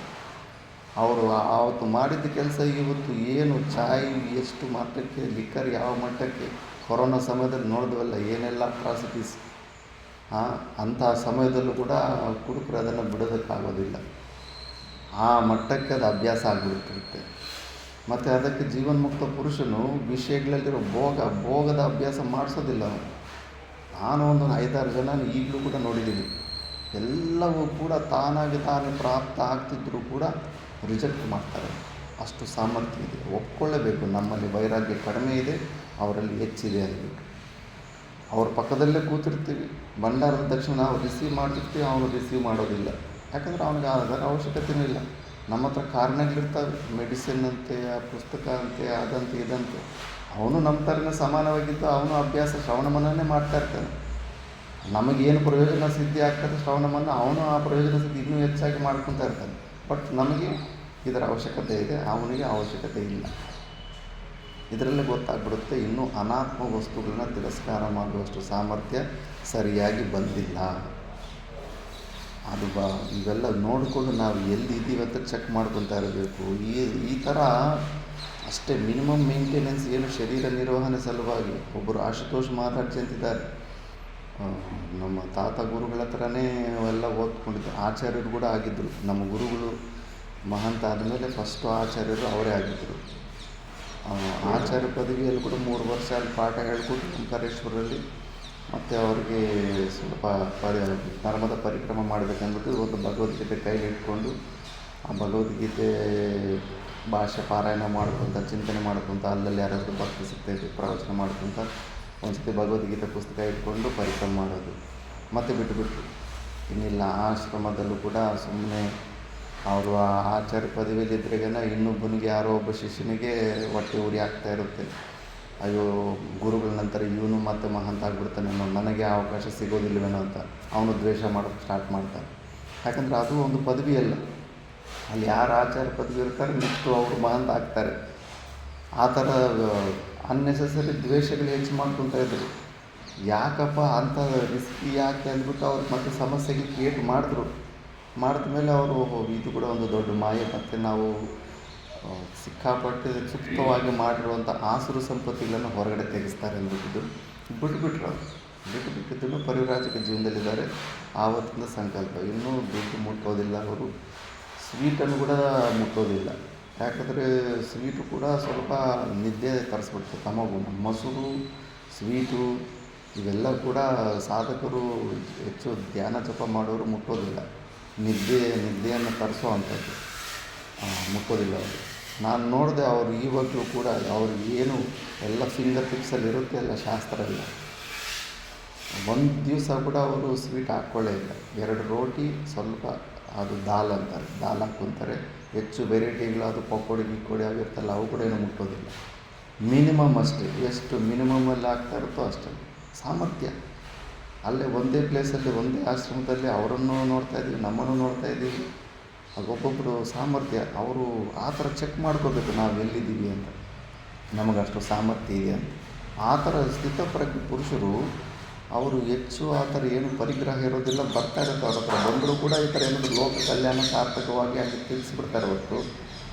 [SPEAKER 1] ಅವರು ಆವತ್ತು ಮಾಡಿದ್ದ ಕೆಲಸ ಇವತ್ತು ಏನು ಚಾಯ್ ಎಷ್ಟು ಮಟ್ಟಕ್ಕೆ, ಲಿಕ್ಕರ್ ಯಾವ ಮಟ್ಟಕ್ಕೆ, ಕೊರೋನಾ ಸಮಯದಲ್ಲಿ ನೋಡಿದ್ವಲ್ಲ ಏನೆಲ್ಲ ಅಟ್ರಾಸಿಟೀಸ್. ಅಂಥ ಸಮಯದಲ್ಲೂ ಕೂಡ ಕುಡುಕರು ಅದನ್ನು ಬಿಡೋದಕ್ಕಾಗೋದಿಲ್ಲ. ಆ ಮಟ್ಟಕ್ಕೆ ಅದು ಅಭ್ಯಾಸ ಆಗಿಬಿಟ್ಟಿರುತ್ತೆ. ಮತ್ತು ಅದಕ್ಕೆ ಜೀವನ್ಮುಕ್ತ ಪುರುಷನು ವಿಷಯಗಳಲ್ಲಿರೋ ಭೋಗದ ಅಭ್ಯಾಸ ಮಾಡಿಸೋದಿಲ್ಲ. ನಾನು ಒಂದು 5-6 ಜನ ಈಗಲೂ ಕೂಡ ನೋಡಿದ್ದೀನಿ. ಎಲ್ಲವೂ ಕೂಡ ತಾನಾಗಿ ತಾನೇ ಪ್ರಾಪ್ತ ಆಗ್ತಿದ್ದರೂ ಕೂಡ ರಿಜೆಕ್ಟ್ ಮಾಡ್ತಾರೆ. ಅಷ್ಟು ಸಾಮರ್ಥ್ಯ ಇದೆ. ಒಪ್ಕೊಳ್ಳೇಬೇಕು ನಮ್ಮಲ್ಲಿ ವೈರಾಗ್ಯ ಕಡಿಮೆ ಇದೆ, ಅವರಲ್ಲಿ ಹೆಚ್ಚಿದೆ ಅಂದ್ಬಿಟ್ಟು. ಅವ್ರ ಪಕ್ಕದಲ್ಲೇ ಕೂತಿರ್ತೀವಿ, ಭಂಡಾರದ ತಕ್ಷಣ ನಾವು ರಿಸೀವ್ ಮಾಡ್ತಿರ್ತೀವಿ, ಅವನು ರಿಸೀವ್ ಮಾಡೋದಿಲ್ಲ. ಯಾಕಂದ್ರೆ ಅವನಿಗೆ ಅದರ ಅವಶ್ಯಕತೆಯೂ ಇಲ್ಲ. ನಮ್ಮ ಹತ್ರ ಕಾರಣಗಳಿರ್ತವೆ, ಮೆಡಿಸಿನ್ ಅಂತೆ, ಆ ಪುಸ್ತಕ ಅಂತೆ, ಅದಂತೆ ಇದಂತೆ. ಅವನು ನಮ್ಮ ಥರನೇ ಸಮಾನವಾಗಿದ್ದು ಅವನು ಅಭ್ಯಾಸ ಶ್ರವಣಮನನೇ ಮಾಡ್ತಾ ಇರ್ತಾನೆ. ನಮಗೇನು ಪ್ರಯೋಜನ ಸಿದ್ಧಿ ಆಗ್ತದೆ ಶ್ರವಣಮನ, ಅವನು ಆ ಪ್ರಯೋಜನ ಸಿದ್ಧಿ ಇನ್ನೂ ಹೆಚ್ಚಾಗಿ ಮಾಡ್ಕೊತಾ ಇರ್ತಾನೆ. ಬಟ್ ನಮಗೆ ಇದರ ಅವಶ್ಯಕತೆ ಇದೆ, ಅವನಿಗೆ ಅವಶ್ಯಕತೆ ಇಲ್ಲ. ಇದರಲ್ಲೇ ಗೊತ್ತಾಗ್ಬಿಡುತ್ತೆ ಇನ್ನೂ ಅನಾತ್ಮ ವಸ್ತುಗಳನ್ನ ತಿರಸ್ಕಾರ ಮಾಡುವಷ್ಟು ಸಾಮರ್ಥ್ಯ ಸರಿಯಾಗಿ ಬಂದಿಲ್ಲ. ಅದು ಇವೆಲ್ಲ ನೋಡಿಕೊಂಡು ನಾವು ಎಲ್ಲಿದ್ದೀವಿ ಅಂತ ಚೆಕ್ ಮಾಡ್ಕೊತಾ ಇರಬೇಕು. ಈ ಥರ ಅಷ್ಟೇ ಮಿನಿಮಮ್ ಮೇಂಟೆನೆನ್ಸ್ ಏನು ಶರೀರ ನಿರ್ವಹಣೆ ಸಲುವಾಗಿ. ಒಬ್ಬರು ಆಶುತೋಷ್ ಮಹಾರಾಜ್ ಅಂತಿದ್ದಾರೆ, ನಮ್ಮ ತಾತ ಗುರುಗಳ ಹತ್ರನೇ ಅವೆಲ್ಲ ಓದ್ಕೊಂಡಿದ್ದೆ. ಆಚಾರ್ಯರು ಕೂಡ ಆಗಿದ್ದರು. ನಮ್ಮ ಗುರುಗಳು ಮಹಂತ ಆದಮೇಲೆ ಫಸ್ಟು ಆಚಾರ್ಯರು ಅವರೇ ಆಗಿದ್ದರು. ಆಚಾರ್ಯ ಪದವಿಯಲ್ಲಿ ಕೂಡ 3 ವರ್ಷ ಅಲ್ಲಿ ಪಾಠ ಹೇಳ್ಕೊಟ್ಟು ಓಂಕಾರೇಶ್ವರಲ್ಲಿ. ಮತ್ತು ಅವ್ರಿಗೆ ಸ್ವಲ್ಪ ನರ್ಮದ ಪರಿಕ್ರಮ ಮಾಡಬೇಕಂದ್ಬಿಟ್ಟು ಒಂದು ಭಗವದ್ಗೀತೆ ಕೈಲಿ ಇಟ್ಕೊಂಡು ಆ ಭಗವದ್ಗೀತೆ ಭಾಷೆ ಪಾರಾಯಣ ಮಾಡ್ಕೊತ ಚಿಂತನೆ ಮಾಡ್ಕೊತ ಅಲ್ಲಲ್ಲಿ ಯಾರಾದರೂ ಭಕ್ತಿ ಸಿಗ್ತಾಯಿದ್ರು ಪ್ರವಚನ ಮಾಡ್ಕೊತ ಒಂದು ಸತಿ ಭಗವದ್ಗೀತೆ ಪುಸ್ತಕ ಇಟ್ಕೊಂಡು ಪರಿಕ್ರಮ ಮಾಡೋದು. ಮತ್ತೆ ಬಿಟ್ಟುಬಿಟ್ರು. ಇನ್ನಿಲ್ಲ, ಆಶ್ರಮದಲ್ಲೂ ಕೂಡ ಸುಮ್ಮನೆ ಅವರು ಆ ಆಚಾರ್ಯ ಪದವಿಯಲ್ಲಿದ್ದರೆಗೇನ ಇನ್ನೊಬ್ಬನಿಗೆ ಯಾರೋ ಒಬ್ಬ ಶಿಷ್ಯನಿಗೆ ಹೊಟ್ಟೆ ಉರಿ ಆಗ್ತಾ ಇರುತ್ತೆ. ಅಯ್ಯೋ, ಗುರುಗಳ ನಂತರ ಇವನು ಮತ್ತೆ ಮಹಂತ ಆಗ್ಬಿಡ್ತಾನೇನೋ, ನನಗೆ ಅವಕಾಶ ಸಿಗೋದಿಲ್ಲವೇನೋ ಅಂತ ಅವನು ದ್ವೇಷ ಮಾಡೋಕ್ಕೆ ಸ್ಟಾರ್ಟ್ ಮಾಡ್ತಾನೆ. ಯಾಕಂದರೆ ಅದು ಒಂದು ಪದವಿ ಅಲ್ಲ. ಅಲ್ಲಿ ಯಾರು ಆಚಾರ್ಯ ಪದವಿ ಇರ್ತಾರೆ ನೆಕ್ಸ್ಟು ಅವರು ಮಹಂತ ಆಗ್ತಾರೆ. ಆ ಥರ ಅನ್ನೆಸೆಸರಿ ದ್ವೇಷಗಳು ಹೆಚ್ಚು ಮಾಡ್ಕೊತಾ ಇದ್ರು. ಯಾಕಪ್ಪ ಅಂಥ ರಿಸ್ಕಿ ಯಾಕೆ ಅಂದ್ಬಿಟ್ಟು ಅವ್ರಿಗೆ ಮತ್ತೆ ಸಮಸ್ಯೆಗೆ ಕ್ರಿಯೇಟ್ ಮಾಡಿದ ಮೇಲೆ ಅವರು ಇದು ಕೂಡ ಒಂದು ದೊಡ್ಡ ಮಾಯೆ. ಮತ್ತು ನಾವು ಸಿಕ್ಕಾಪಟ್ಟೆ ಸುಪ್ತವಾಗಿ ಮಾಡಿರುವಂಥ ಆಸುರು ಸಂಪತ್ತಿಗಳನ್ನು ಹೊರಗಡೆ ತೆಗೆಸ್ತಾರೆ ಅಂದ್ಬಿಟ್ಟಿದ್ದು ಬಿಟ್ಟುಬಿಟ್ಟಿದ್ದನ್ನು ಪರಿವ್ರಾಜಕ ಜೀವನದಲ್ಲಿದ್ದಾರೆ. ಆವತ್ತಿನ ಸಂಕಲ್ಪ ಇನ್ನೂ ದುಡ್ಡು ಮುಟ್ಟೋದಿಲ್ಲ, ಅವರು ಸ್ವೀಟನ್ನು ಕೂಡ ಮುಟ್ಟೋದಿಲ್ಲ. ಯಾಕಂದರೆ ಸ್ವೀಟು ಕೂಡ ಸ್ವಲ್ಪ ನಿದ್ದೆ ತರಿಸ್ಬಿಡ್ತು, ತಮಗುಣ. ಮೊಸರು, ಸ್ವೀಟು ಇವೆಲ್ಲ ಕೂಡ ಸಾಧಕರು ಹೆಚ್ಚು ಧ್ಯಾನ ಜಪ ಮಾಡೋರು ಮುಟ್ಟೋದಿಲ್ಲ. ನಿದ್ದೆಯನ್ನು ತರಿಸೋ ಅಂಥದ್ದು ಮುಟ್ಟೋದಿಲ್ಲ ಅವರು. ನಾನು ನೋಡಿದೆ ಅವರು ಇವಾಗಲೂ ಕೂಡ ಅವ್ರಿಗೆ ಏನು ಎಲ್ಲ ಫಿಂಗರ್ ಟಿಪ್ಸಲ್ಲಿ ಇರುತ್ತೆ, ಎಲ್ಲ ಶಾಸ್ತ್ರ ಇಲ್ಲ. ಒಂದು ದಿವಸ ಕೂಡ ಅವರು ಸ್ವೀಟ್ ಹಾಕ್ಕೊಳ್ಳೇ ಇಲ್ಲ. 2 ರೋಟಿ, ಸ್ವಲ್ಪ ಅದು ದಾಲ್ ಅಂತಾರೆ, ದಾಲ್ ಹಾಕ್ಕೊತಾರೆ. ಹೆಚ್ಚು ವೆರೈಟಿಗಳು ಅದು ಪಕೋಡಿ ಗಿಕ್ಕೋಡಿ ಆಗಿರ್ತಲ್ಲ, ಅವು ಕೂಡ ಏನು ಮುಟ್ಟೋದಿಲ್ಲ. ಮಿನಿಮಮ್ ಅಷ್ಟೇ, ಎಷ್ಟು ಮಿನಿಮಮಲ್ಲಿ ಆಗ್ತಾ ಇರುತ್ತೋ ಅಷ್ಟೇ ಸಾಮರ್ಥ್ಯ. ಅಲ್ಲೇ ಒಂದೇ ಪ್ಲೇಸಲ್ಲಿ ಒಂದೇ ಆಶ್ರಮದಲ್ಲಿ ಅವರನ್ನು ನೋಡ್ತಾಯಿದ್ದೀವಿ, ನಮ್ಮನ್ನು ನೋಡ್ತಾಯಿದ್ದೀವಿ. ಒಬ್ಬೊಬ್ಬರು ಸಾಮರ್ಥ್ಯ ಅವರು ಆ ಥರ ಚೆಕ್ ಮಾಡ್ಕೋಬೇಕು ನಾವು ಎಲ್ಲಿದ್ದೀವಿ ಅಂತ, ನಮಗಷ್ಟು ಸಾಮರ್ಥ್ಯ ಇದೆ ಅಂತ. ಆ ಥರ ಸ್ಥಿತಪ್ರಜ್ಞ ಪುರುಷರು ಅವರು ಹೆಚ್ಚು ಆ ಥರ ಏನು ಪರಿಗ್ರಹ ಇರೋದಿಲ್ಲ. ಬರ್ತಾ ಇರುತ್ತೆ ಅವ್ರ ಹತ್ರ ಬಂದರೂ ಕೂಡ ಈ ಥರ ಏನಾದರೂ ಲೋಕ ಕಲ್ಯಾಣ ಸಾರ್ಥಕವಾಗಿ ಅಲ್ಲಿ ತಿಳಿಸ್ಬಿಡ್ತಾರೆ ಹೊರತು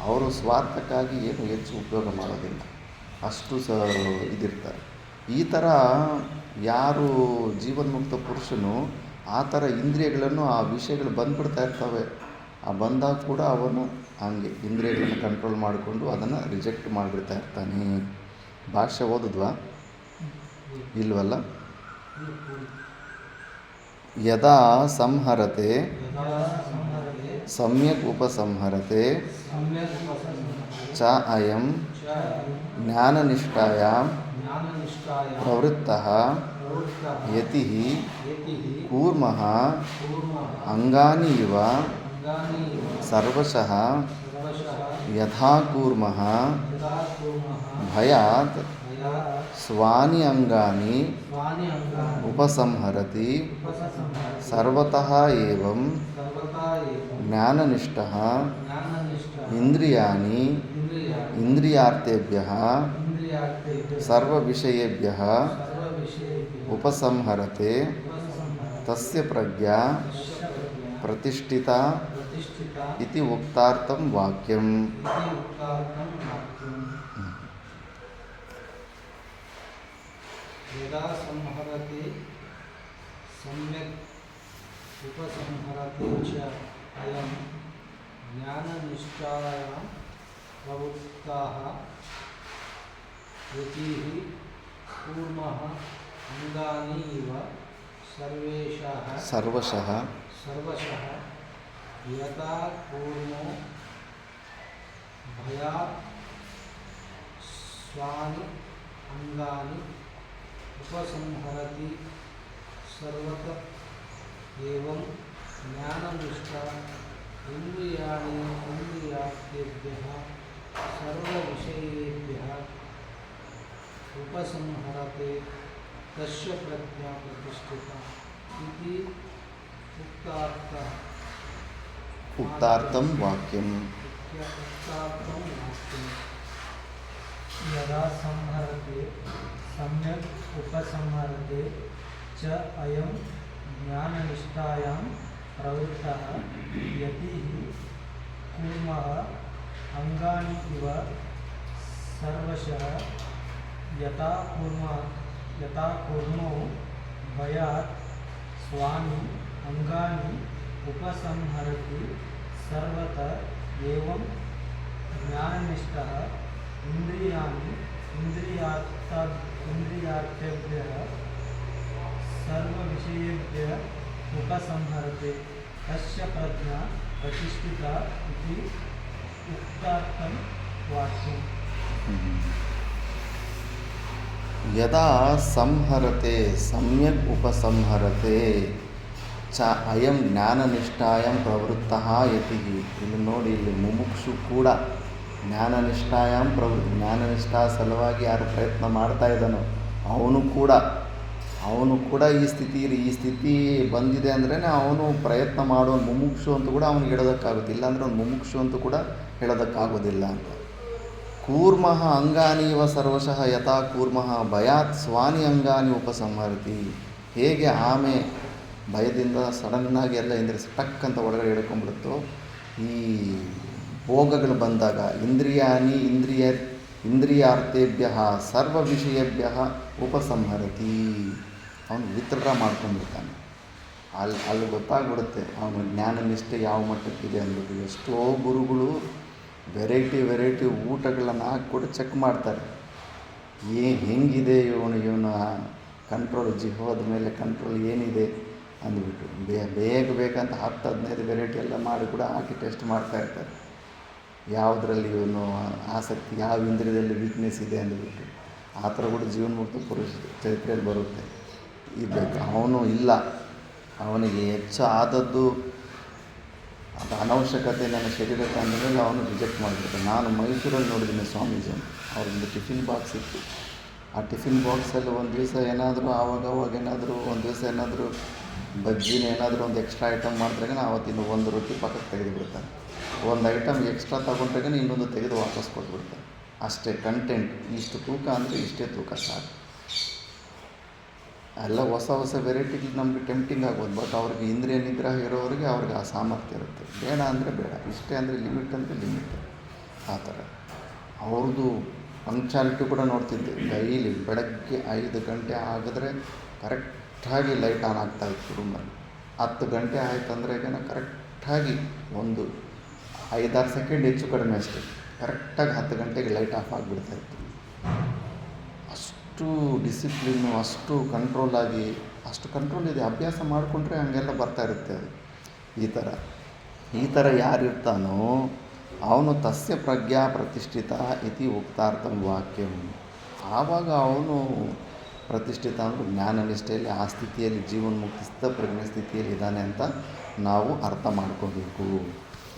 [SPEAKER 1] ಅವರು ಸ್ವಾರ್ಥಕ್ಕಾಗಿ ಏನು ಹೆಚ್ಚು ಉಪಯೋಗ ಮಾಡೋದಿಲ್ಲ. ಅಷ್ಟು ಇದಿರ್ತಾರೆ. ಈ ಥರ ಯಾರು ಜೀವನ್ಮುಕ್ತ ಪುರುಷನು ಆ ಥರ ಇಂದ್ರಿಯಗಳನ್ನು, ಆ ವಿಷಯಗಳು ಬಂದುಬಿಡ್ತಾ ಇರ್ತವೆ. ಆ ಬಂದಾಗ ಕೂಡ ಅವನು ಹಂಗೆ ಇಂದ್ರಿಯಗಳನ್ನು ಕಂಟ್ರೋಲ್ ಮಾಡಿಕೊಂಡು ಅದನ್ನು ರಿಜೆಕ್ಟ್ ಮಾಡಿಬಿಡ್ತಾ ಇರ್ತಾನೆ. ಭಾಷೆ ಓದಿದ್ವಾ? ಇಲ್ವಲ್ಲ. ಯದಾ ಸಂಹರತೆ ಸಮ್ಯಕ್ ಉಪಸಂಹರತೆ ಚ ಅಯಂ ಜ್ಞಾನನಿಷ್ಠಾಯಾಂ ಪ್ರವೃತ್ತಃ ಯತಿಃ ಕೂರ್ಮಃ ಅಂಗಾನಿ ಇವ ಸರ್ವಶಃ ಯಥಾ ಕೂರ್ಮಃ ಭಯಾತ್ ಸ್ವಾನಿ ಅಂಗಾನಿ ಉಪಸಂಹರತಿ ಸರ್ವತಃ ಏವಂ ಜ್ಞಾನನಿಷ್ಠಃ ಇಂದ್ರಿಯಾಣಿ ಇಂದ್ರಿಯಾರ್ಥೇಭ್ಯಃ ಸರ್ವವಿಷಯೇಭ್ಯಃ ಉಪಸಂಹರತೆ ತಸ್ಯ ಪ್ರಜ್ಞಾ ಪ್ರತಿಷ್ಠಿತಾ ಇತಿ ಉಕ್ತಾರ್ಥಂ ವಾಕ್ಯಂ.
[SPEAKER 2] ಯದಾ ಸಂಹರತಿ ಸಮ್ಯಕ್ ಉಪಸಂಹರತಿ ಚ ಅಯಂ ಜ್ಞಾನನಿಷ್ಠಾಯಾಂ ಪ್ರವೃತ್ತಃ ಯತಿಃ ಕೂರ್ಮಃ ಅಂಗಾನಿ ಇವ ಸರ್ವಶಃ ಯಥಾ ಕೂರ್ಮೋ ಭಯಾತ್ ಸ್ವಾನಿ ಅಂಗಾನಿ ಉಪಸಂಹರತಿ ಸರ್ವತಃ ಏವಂ ज्ञाननिष्ठ इन्द्रियाणि इन्द्रियार्थेभ्यः सर्वविषयेभ्यः उपसंहरते तस्य प्रज्ञा प्रतिष्ठिता इति
[SPEAKER 1] उक्तार्थं वाक्यम्
[SPEAKER 2] उक्तार्थं वाक्यम्। यदा संहरते सम्यक् उपसंहरते च अयं ज्ञाननिष्ठायां प्रवृत्तः यतिः कूर्मः अङ्गानि इव सर्वशः यथा कूर्मो भयात् स्वानि अङ्गानि उपसंहरति सर्वतः एवं ज्ञाननिष्ठः इन्द्रियाणि इन्द्रियार्थेभ्यः सर्वविषयेभ्यः उपसंहरते तस्य प्रज्ञा प्रतिष्ठिता इति उक्तार्थं वाक्यम्।
[SPEAKER 1] यदा संहरते सम्यक् उपसंहरते च ಅಯಂ ಜ್ಞಾನನಿಷ್ಠಾಯಂ ಪ್ರವೃತ್ತಃ ಯತಿಃ. ಇಲ್ಲಿ ನೋಡಿ, ಇಲ್ಲಿ ಮುಮುಕ್ಷು ಕೂಡ ಜ್ಞಾನನಿಷ್ಠಾ ಸಲುವಾಗಿ ಯಾರು ಪ್ರಯತ್ನ ಮಾಡ್ತಾ ಇದ್ದಾನೋ ಅವನು ಕೂಡ ಈ ಸ್ಥಿತಿ ಬಂದಿದೆ ಅಂದ್ರೇ ಅವನು ಪ್ರಯತ್ನ ಮಾಡೋ ಮುಮುಕ್ಷು ಅಂತ ಕೂಡ ಅವನಿಗೆ ಹೇಳೋದಕ್ಕಾಗುತ್ತೆ. ಇಲ್ಲಾಂದರೆ ಅವ್ನು ಮುಮುಕ್ಷು ಅಂತ ಕೂಡ ಹೇಳೋದಕ್ಕಾಗೋದಿಲ್ಲ ಅಂತ. ಕೂರ್ಮಃ ಅಂಗಾನಿ ಇವ ಸರ್ವಶಃ ಯಥಾ ಕೂರ್ಮಃ ಭಯಾತ್ ಸ್ವಾನಿ ಅಂಗಾನಿ ಉಪಸಂಹರತಿ. ಹೇಗೆ ಆಮೆ ಭಯದಿಂದ ಸಡನ್ನಾಗಿ ಎಲ್ಲ ಇಂದ್ರಿಯ ಟಕ್ ಅಂತ ಒಳಗಡೆ ಹೇಳ್ಕೊಂಡ್ಬಿಡುತ್ತೋ, ಈ ಭೋಗಗಳು ಬಂದಾಗ ಇಂದ್ರಿಯಾರ್ಥೇಭ್ಯ ಸರ್ವ ವಿಷಯೇಭ್ಯ ಉಪಸಂಹರತಿ. ಅವನು ವಿತ್ಡ್ರಾ ಮಾಡ್ಕೊಂಡ್ಬಿಡ್ತಾನೆ. ಅಲ್ಲಿ ಗೊತ್ತಾಗ್ಬಿಡುತ್ತೆ ಅವನು ಜ್ಞಾನನಿಷ್ಠೆ ಯಾವ ಮಟ್ಟಕ್ಕಿದೆ ಅಂದ್ಬಿಟ್ಟು. ಎಷ್ಟೋ ಗುರುಗಳು ವೆರೈಟಿ ಊಟಗಳನ್ನು ಹಾಕ್ಬಿಟ್ಟು ಚೆಕ್ ಮಾಡ್ತಾರೆ, ಹೆಂಗಿದೆ ಇವನ ಕಂಟ್ರೋಲ್, ಜಿಹ್ವದ ಮೇಲೆ ಕಂಟ್ರೋಲ್ ಏನಿದೆ ಅಂದ್ಬಿಟ್ಟು. ಬೇಕಂತ 10-15 ವೆರೈಟಿ ಎಲ್ಲ ಮಾಡಿ ಕೂಡ ಹಾಕಿ ಟೆಸ್ಟ್ ಮಾಡ್ತಾ ಇರ್ತಾರೆ. ಯಾವುದರಲ್ಲಿ ಇವನು ಆಸಕ್ತಿ, ಯಾವ ಇಂದ್ರಿಯದಲ್ಲಿ ವೀಕ್ನೆಸ್ ಇದೆ ಅಂದ್ಬಿಟ್ಟು. ಆ ಥರ ಕೂಡ ಜೀವನ್ಮುಕ್ತ ಪುರುಷ ಚರಿತ್ರೆಯಲ್ಲಿ ಬರುತ್ತೆ. ಇರಬೇಕು. ಅವನು ಇಲ್ಲ, ಅವನಿಗೆ ಹೆಚ್ಚು ಆದದ್ದು ಅದು ಅನವಶ್ಯಕತೆ ನನ್ನ ಶರೀರಕ್ಕೆ ಅಂದಮೇಲೆ ಅವನು ರಿಜೆಕ್ಟ್ ಮಾಡಿಬಿಡ್ತಾನೆ. ನಾನು ಮೈಸೂರಲ್ಲಿ ನೋಡಿದ್ದೀನಿ ಸ್ವಾಮೀಜಿ, ಅವ್ರದ್ದು ಟಿಫಿನ್ ಬಾಕ್ಸ್ ಇತ್ತು. ಆ ಟಿಫಿನ್ ಬಾಕ್ಸಲ್ಲಿ ಒಂದು ದಿವಸ ಏನಾದರೂ ಆವಾಗ ಏನಾದರೂ ಒಂದು ದಿವಸ ಏನಾದರೂ ಬಜ್ಜಿನ ಏನಾದರೂ ಒಂದು ಎಕ್ಸ್ಟ್ರಾ ಐಟಮ್ ಮಾಡಿದ್ರಾಗ ಆವತ್ತಿನ ಒಂದು ರೊಟ್ಟಿ ಪಕ್ಕಕ್ಕೆ ತೆಗೆದುಬಿಡ್ತಾನೆ. ಒಂದು ಐಟಮ್ ಎಕ್ಸ್ಟ್ರಾ ತೊಗೊಂಡ್ರಾಗ ಇನ್ನೊಂದು ತೆಗೆದು ವಾಪಸ್ ಕೊಟ್ಬಿಡ್ತಾನೆ. ಅಷ್ಟೇ ಕಂಟೆಂಟ್. ಇಷ್ಟು ತೂಕ ಅಂದರೆ ಇಷ್ಟೇ ತೂಕ ಸಾಕು. ಎಲ್ಲ ಹೊಸ ವೆರೈಟಿಗಳು ನಮಗೆ ಟೆಂಪ್ಟಿಂಗ್ ಆಗ್ಬೋದು. ಬಟ್ ಅವ್ರಿಗೆ ಇಂದ್ರಿಯ ನಿಗ್ರಹ ಇರೋರಿಗೆ ಅವ್ರಿಗೆ ಆ ಸಾಮರ್ಥ್ಯ ಇರುತ್ತೆ. ಬೇಡ ಅಂದರೆ ಬೇಡ, ಇಷ್ಟೇ ಅಂದರೆ ಲಿಮಿಟ್ ಅಂದರೆ ಲಿಮಿಟ್. ಆ ಥರ ಅವ್ರದ್ದು ಪಂಕ್ಚುಯಾಲಿಟಿ ಕೂಡ ನೋಡ್ತಿದ್ದೆ. ಡೈಲಿ ಬೆಳಗ್ಗೆ 5 ಗಂಟೆ ಆಗಿದ್ರೆ ಕರೆಕ್ಟಾಗಿ ಲೈಟ್ ಆನ್ ಆಗ್ತಾಯಿತ್ತು ರೂಮಲ್ಲಿ. 10 ಗಂಟೆ ಆಯ್ತಂದ್ರೆ ಈಗ ಕರೆಕ್ಟಾಗಿ ಒಂದು 5-6 ಸೆಕೆಂಡ್ ಹೆಚ್ಚು ಕಡಿಮೆ ಅಷ್ಟೇ, ಕರೆಕ್ಟಾಗಿ 10 ಗಂಟೆಗೆ ಲೈಟ್ ಆಫ್ ಆಗಿಬಿಡ್ತಾಯಿತ್ತು. ಅಷ್ಟು ಡಿಸಿಪ್ಲಿನ್ನು, ಅಷ್ಟು ಕಂಟ್ರೋಲಾಗಿ, ಅಷ್ಟು ಕಂಟ್ರೋಲ್ ಇದೆ. ಅಭ್ಯಾಸ ಮಾಡಿಕೊಂಡ್ರೆ ಹಂಗೆಲ್ಲ ಬರ್ತಾ ಇರುತ್ತೆ ಅದು. ಈ ಥರ ಯಾರಿರ್ತಾನೋ ಅವನು ತಸ್ಯ ಪ್ರಜ್ಞಾ ಪ್ರತಿಷ್ಠಿತ ಇತಿ ಉಕ್ತಾರ್ಥಂ ವಾಕ್ಯಂ. ಆವಾಗ ಅವನು ಪ್ರತಿಷ್ಠಿತ ಅಂದರೆ ಜ್ಞಾನನಿಷ್ಠೆಯಲ್ಲಿ, ಆ ಸ್ಥಿತಿಯಲ್ಲಿ, ಜೀವನ್ಮುಕ್ತಿ ಸ್ಥಿತಪ್ರಜ್ಞೆ ಸ್ಥಿತಿಯಲ್ಲಿ ಇದ್ದಾನೆ ಅಂತ ನಾವು ಅರ್ಥ ಮಾಡ್ಕೋಬೇಕು.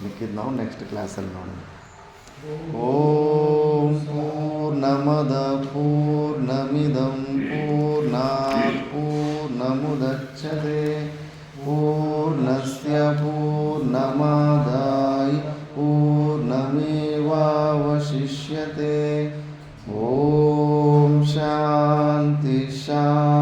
[SPEAKER 1] ಮಿಕ್ಕಿದ್ದು ನಾವು ನೆಕ್ಸ್ಟ್ ಕ್ಲಾಸಲ್ಲಿ ನೋಡೋಣ. ಓಂ ಪೂರ್ಣಮದ ಪೂರ್ಣಮಿದಂ ಪೂರ್ಣಾತ್ ಪೂರ್ಣಮುದಚ್ಯತೆ ಪೂರ್ಣಸ್ಯ ಪೂರ್ಣಮಾದಾಯ ಪೂರ್ಣಮೇವಾವಶಿಷ್ಯತೆ. ಓಂ ಶಾಂತಿ ಶಾಂತಿ.